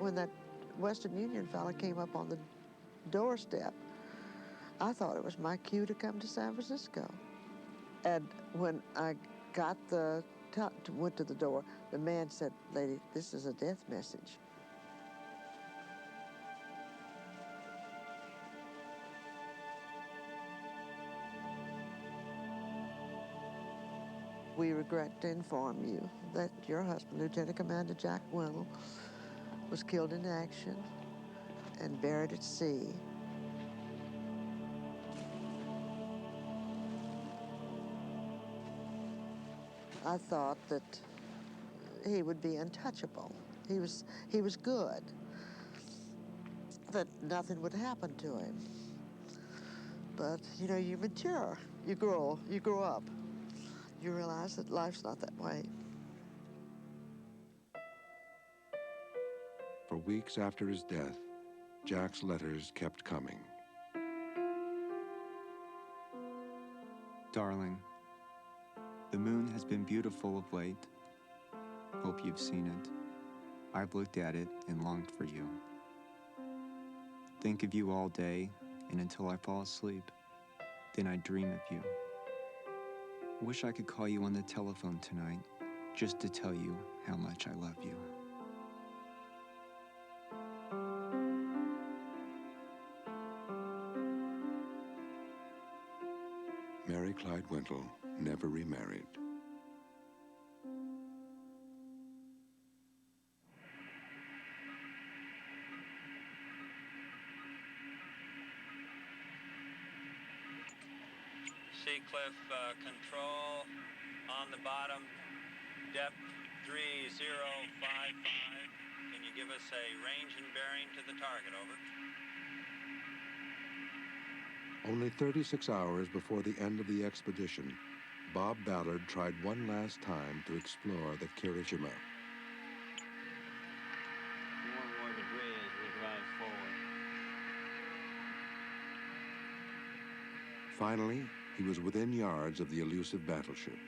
When that Western Union fella came up on the doorstep, I thought it was my cue to come to San Francisco. And when I went to the door, the man said, "Lady, this is a death message." We regret to inform you that your husband, Lieutenant Commander Jack Wintle, was killed in action and buried at sea. I thought that he would be untouchable. He was good, that nothing would happen to him. But, you know, you mature, you grow up. You realize that life's not that way. For weeks after his death, Jack's letters kept coming. Darling, the moon has been beautiful of late. Hope you've seen it. I've looked at it and longed for you. Think of you all day and until I fall asleep. Then I dream of you. Wish I could call you on the telephone tonight just to tell you how much I love you. Mary Clyde Wintle never remarried. Sea cliff control on the bottom, depth 3055. Can you give us a range and bearing to the target, over? Only 36 hours before the end of the expedition, Bob Ballard tried one last time to explore the Kirishima. More debris as we drive forward. Finally, he was within yards of the elusive battleship.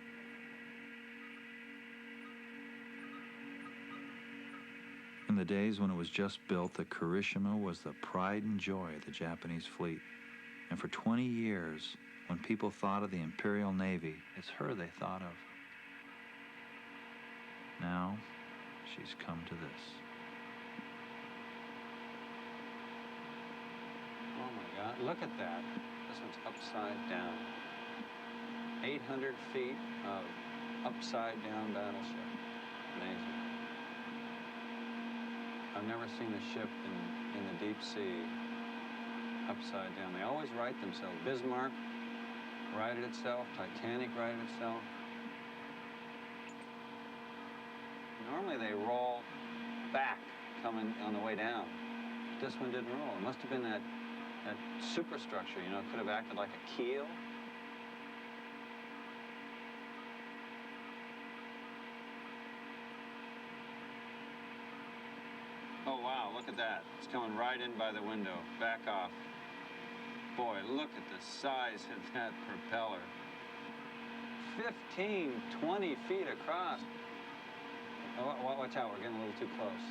In the days when it was just built, the Kirishima was the pride and joy of the Japanese fleet. And for 20 years, when people thought of the Imperial Navy, it's her they thought of. Now, she's come to this. Oh my God, look at that. This one's upside down. 800 feet of upside down battleship. Amazing. I've never seen a ship in the deep sea upside down. They always right themselves. Bismarck righted itself. Titanic righted itself. Normally they roll back coming on the way down. This one didn't roll. It must have been that superstructure, you know, it could have acted like a keel. Oh, wow, look at that. It's coming right in by the window. Back off. Boy, look at the size of that propeller. 15, 20 feet across. Oh, watch out, we're getting a little too close.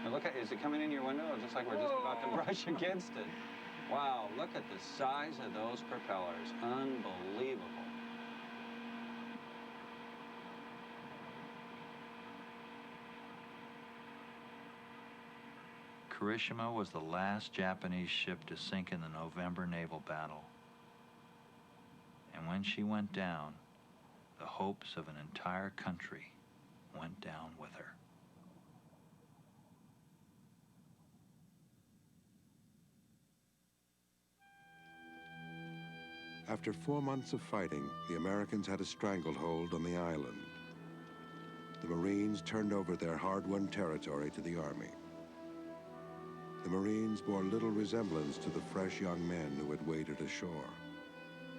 Now look at, is it coming in your window? It looks like we're just about to brush against it. Wow, look at the size of those propellers. Unbelievable. Kirishima was the last Japanese ship to sink in the November naval battle. And when she went down, the hopes of an entire country went down with her. After 4 months of fighting, the Americans had a stranglehold on the island. the Marines turned over their hard-won territory to the Army. The Marines bore little resemblance to the fresh young men who had waded ashore.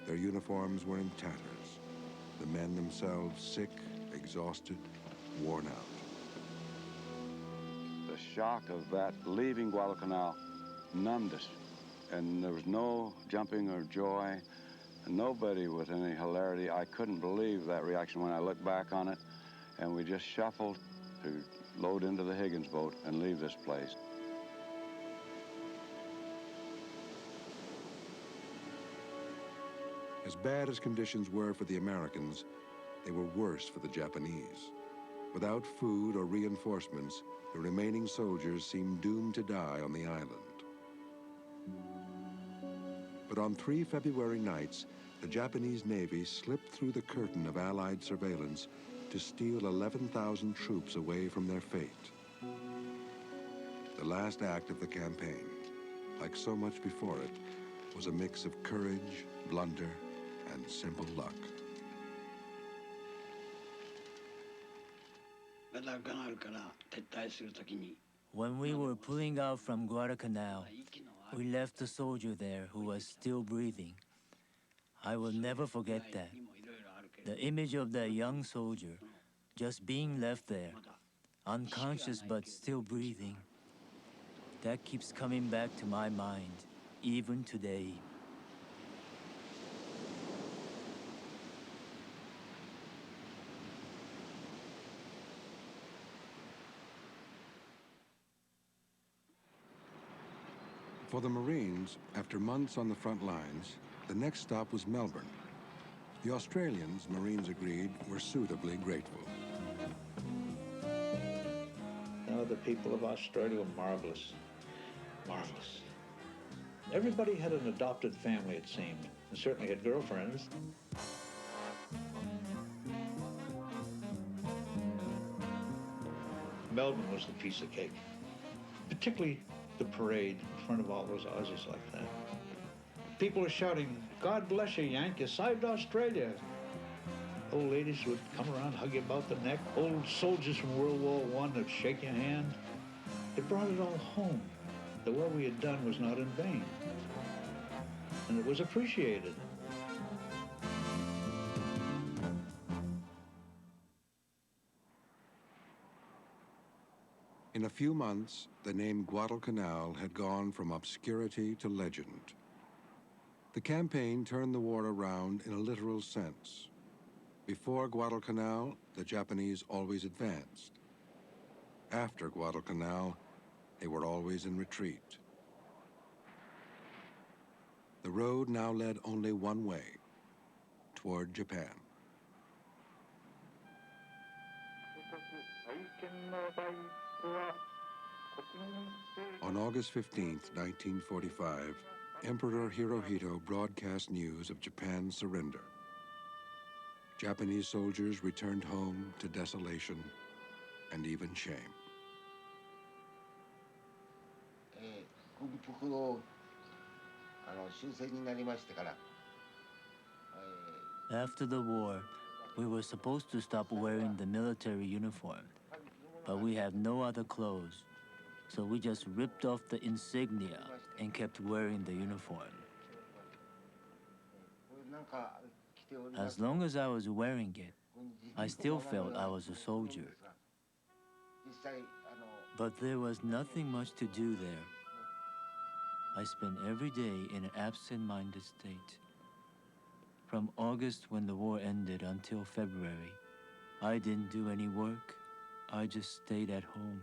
Their uniforms were in tatters, the men themselves sick, exhausted, worn out. The shock of that leaving Guadalcanal numbed us, and there was no jumping or joy, and nobody with any hilarity. I couldn't believe that reaction when I look back on it, and we just shuffled to load into the Higgins boat and leave this place. As bad as conditions were for the Americans, they were worse for the Japanese. Without food or reinforcements, the remaining soldiers seemed doomed to die on the island. But on 3 February nights, the Japanese Navy slipped through the curtain of Allied surveillance to steal 11,000 troops away from their fate. The last act of the campaign, like so much before it, was a mix of courage, blunder, and simple luck. When we were pulling out from Guadalcanal, we left a soldier there who was still breathing. I will never forget that. The image of that young soldier, just being left there, unconscious but still breathing, that keeps coming back to my mind, even today. For the Marines, after months on the front lines, the next stop was Melbourne. The Australians, Marines agreed, were suitably grateful. The people of Australia were marvelous. Marvelous. Everybody had an adopted family, it seemed, and certainly had girlfriends. Melbourne was the piece of cake, particularly the parade in front of all those Aussies like that. People were shouting, "God bless you, Yank, you saved Australia." Old ladies would come around, hug you about the neck. Old soldiers from World War I would shake your hand. It brought it all home, that what we had done was not in vain. And it was appreciated. In a few months, the name Guadalcanal had gone from obscurity to legend. The campaign turned the war around in a literal sense. Before Guadalcanal, the Japanese always advanced. After Guadalcanal, they were always in retreat. The road now led only one way, toward Japan. On August 15th, 1945, Emperor Hirohito broadcast news of Japan's surrender. Japanese soldiers returned home to desolation and even shame. After the war, we were supposed to stop wearing the military uniform, but we had no other clothes, so we just ripped off the insignia and kept wearing the uniform. As long as I was wearing it, I still felt I was a soldier. But there was nothing much to do there. I spent every day in an absent-minded state. From August, when the war ended, until February, I didn't do any work. I just stayed at home.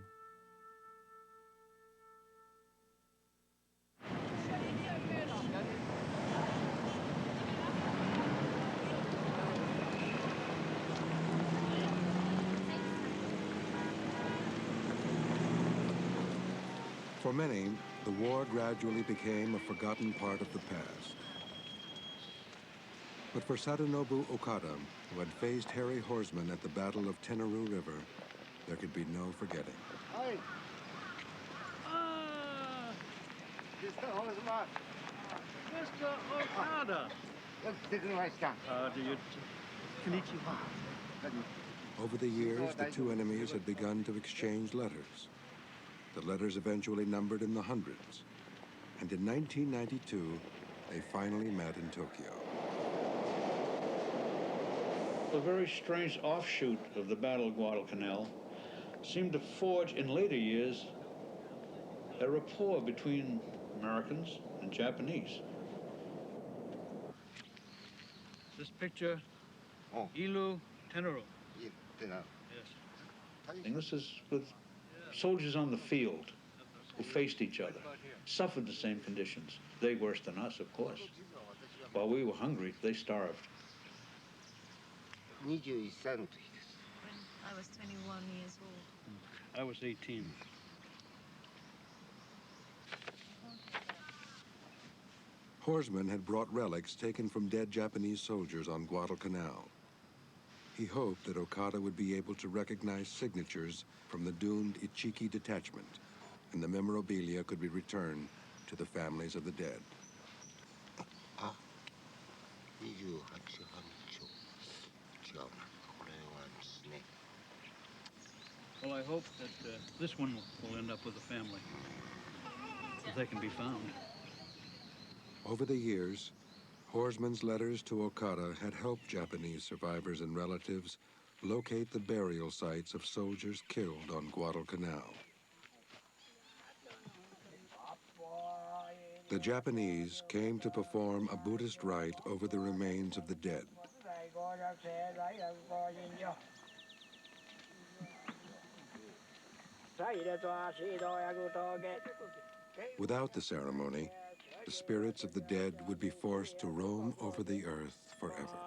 For many, the war gradually became a forgotten part of the past. But for Sadanobu Okada, who had faced Harry Horseman at the Battle of Tenaru River, there could be no forgetting. Hi. Mr. Horseman. Mr. Okada. Konnichiwa. Over the years, the two enemies had begun to exchange letters. The letters eventually numbered in the hundreds. And in 1992, they finally met in Tokyo. A very strange offshoot of the Battle of Guadalcanal seemed to forge in later years a rapport between Americans and Japanese. This picture, Ilu Tenoro. Yes. And this is with soldiers on the field who faced each other, suffered the same conditions. They worse than us, of course. While we were hungry, they starved. I was 21 years old. I was 18. Horsman had brought relics taken from dead Japanese soldiers on Guadalcanal. He hoped that Okada would be able to recognize signatures from the doomed Ichiki detachment, and the memorabilia could be returned to the families of the dead. Well, I hope that this one will end up with the family, if they can be found. Over the years, Horsman's letters to Okada had helped Japanese survivors and relatives locate the burial sites of soldiers killed on Guadalcanal. The Japanese came to perform a Buddhist rite over the remains of the dead. Without the ceremony, the spirits of the dead would be forced to roam over the earth forever.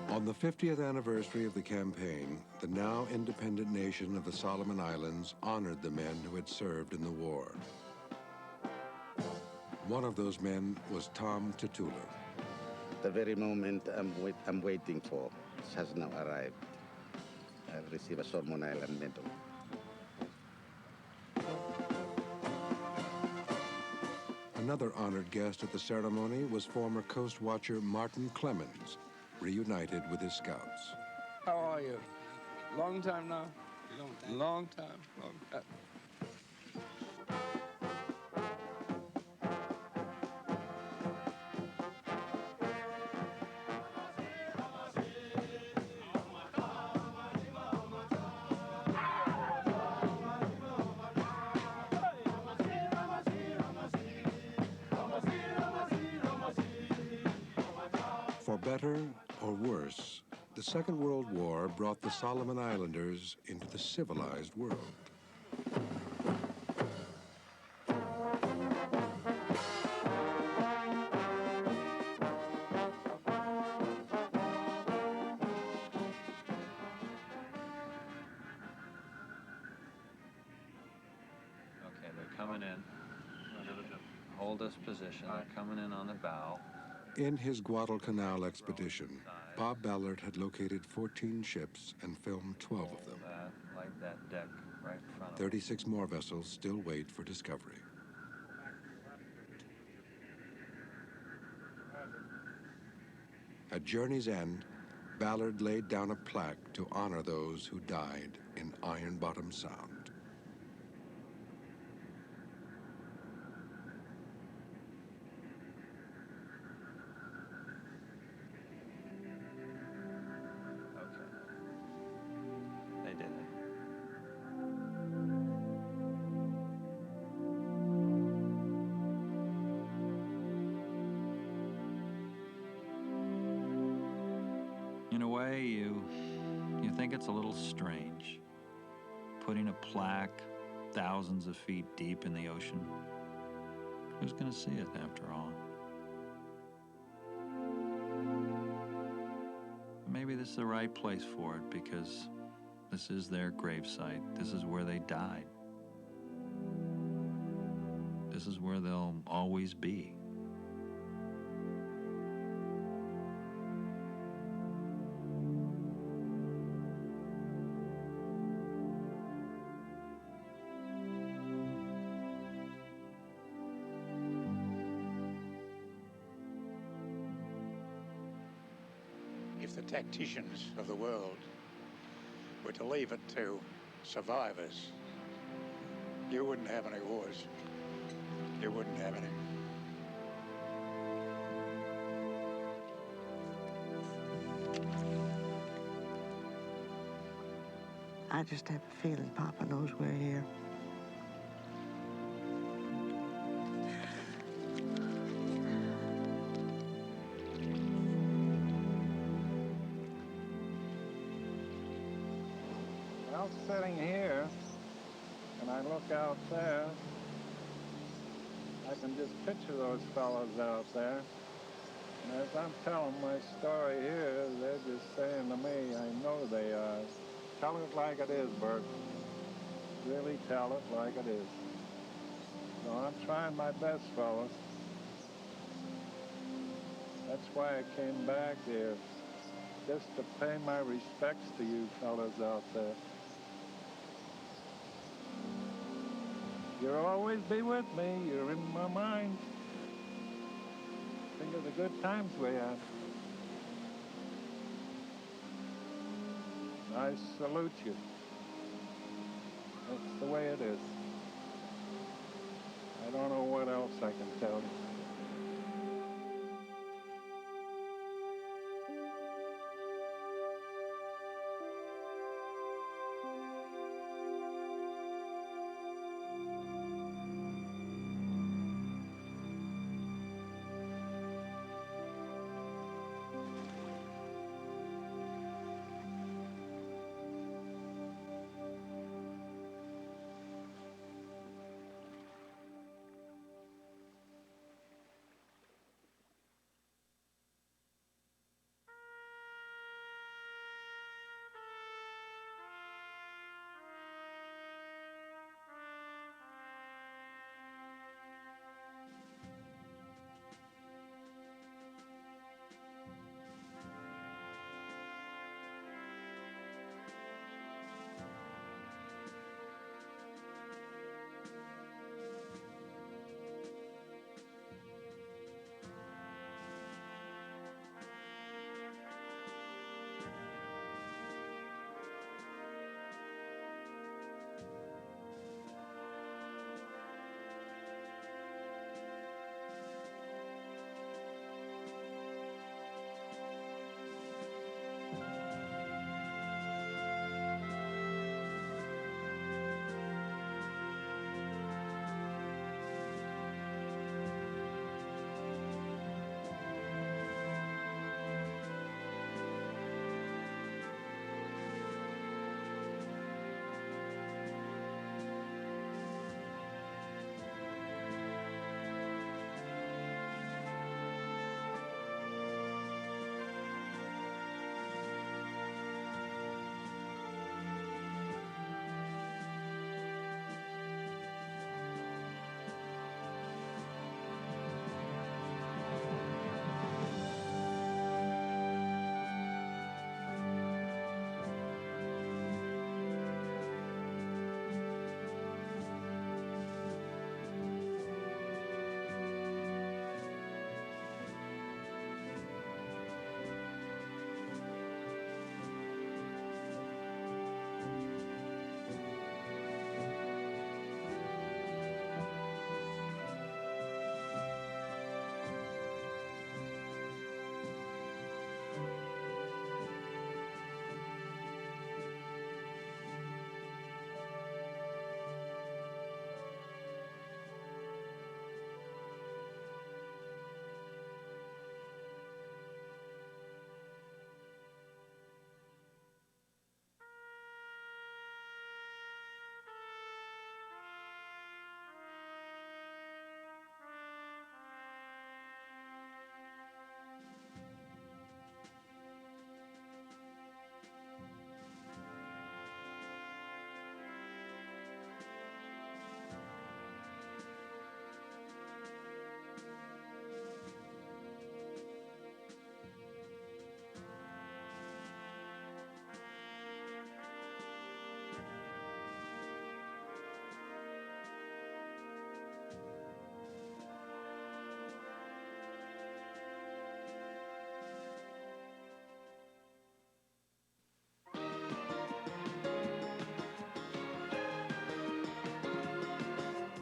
On the 50th anniversary of the campaign, the now independent nation of the Solomon Islands honored the men who had served in the war. One of those men was Tom Tatula. The very moment I'm waiting for has now arrived. I've received a Solomon Island medal. Another honored guest at the ceremony was former Coast Watcher Martin Clemens, reunited with his scouts. How are you? Long time now? Long time. Long time. For better or worse, the Second World War brought the Solomon Islanders into the civilized world. Okay, they're coming in. Hold this position. They're coming in on the bow. In his Guadalcanal expedition, Bob Ballard had located 14 ships and filmed 12 of them. Like that deck right in front of 36 more vessels still wait for discovery. At journey's end, Ballard laid down a plaque to honor those who died in Iron Bottom Sound. They did it. In a way, you think it's a little strange, putting a plaque thousands of feet deep in the ocean. Who's going to see it after all? maybe this is the right place for it because this is their gravesite. This is where they died. This is where they'll always be. If the tacticians of the world were to leave it to survivors, you wouldn't have any wars. You wouldn't have any. I just have a feeling Papa knows we're here. Well, sitting here, and I look out there, I can just picture those fellows out there. And as I'm telling my story here, they're just saying to me, I know they are. Tell it like it is, Bert. Really tell it like it is. So I'm trying my best, fellas. That's why I came back here, just to pay my respects to you fellas out there. You'll always be with me. You're in my mind. Think of the good times we had. I salute you. That's the way it is. I don't know what else I can tell you.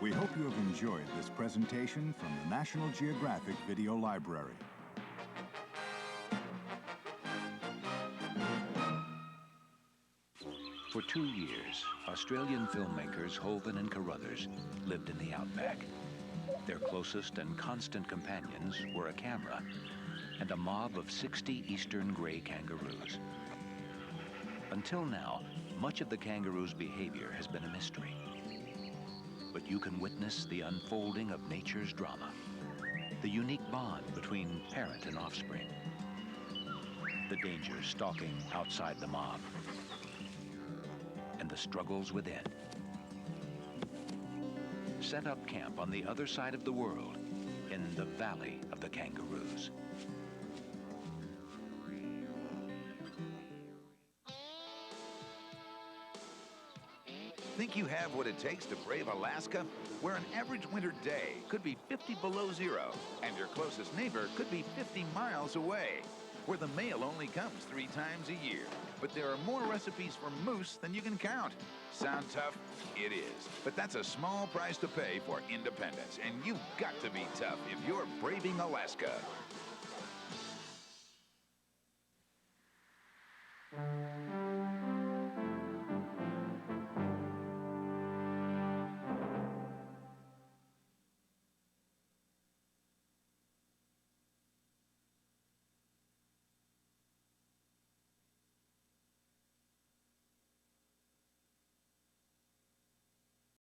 We hope you have enjoyed this presentation from the National Geographic Video Library. For 2 years, Australian filmmakers Holden and Carruthers lived in the outback. Their closest and constant companions were a camera and a mob of 60 eastern gray kangaroos. Until now, much of the kangaroo's behavior has been a mystery. But you can witness the unfolding of nature's drama, the unique bond between parent and offspring, the dangers stalking outside the mob, and the struggles within. Set up camp on the other side of the world, in the Valley of the Kangaroos. Think you have what it takes to brave Alaska, where an average winter day could be 50 below zero, and your closest neighbor could be 50 miles away, where the mail only comes 3 times a year, but there are more recipes for moose than you can count. Sound tough? It is, but that's a small price to pay for independence, and you've got to be tough if you're braving Alaska.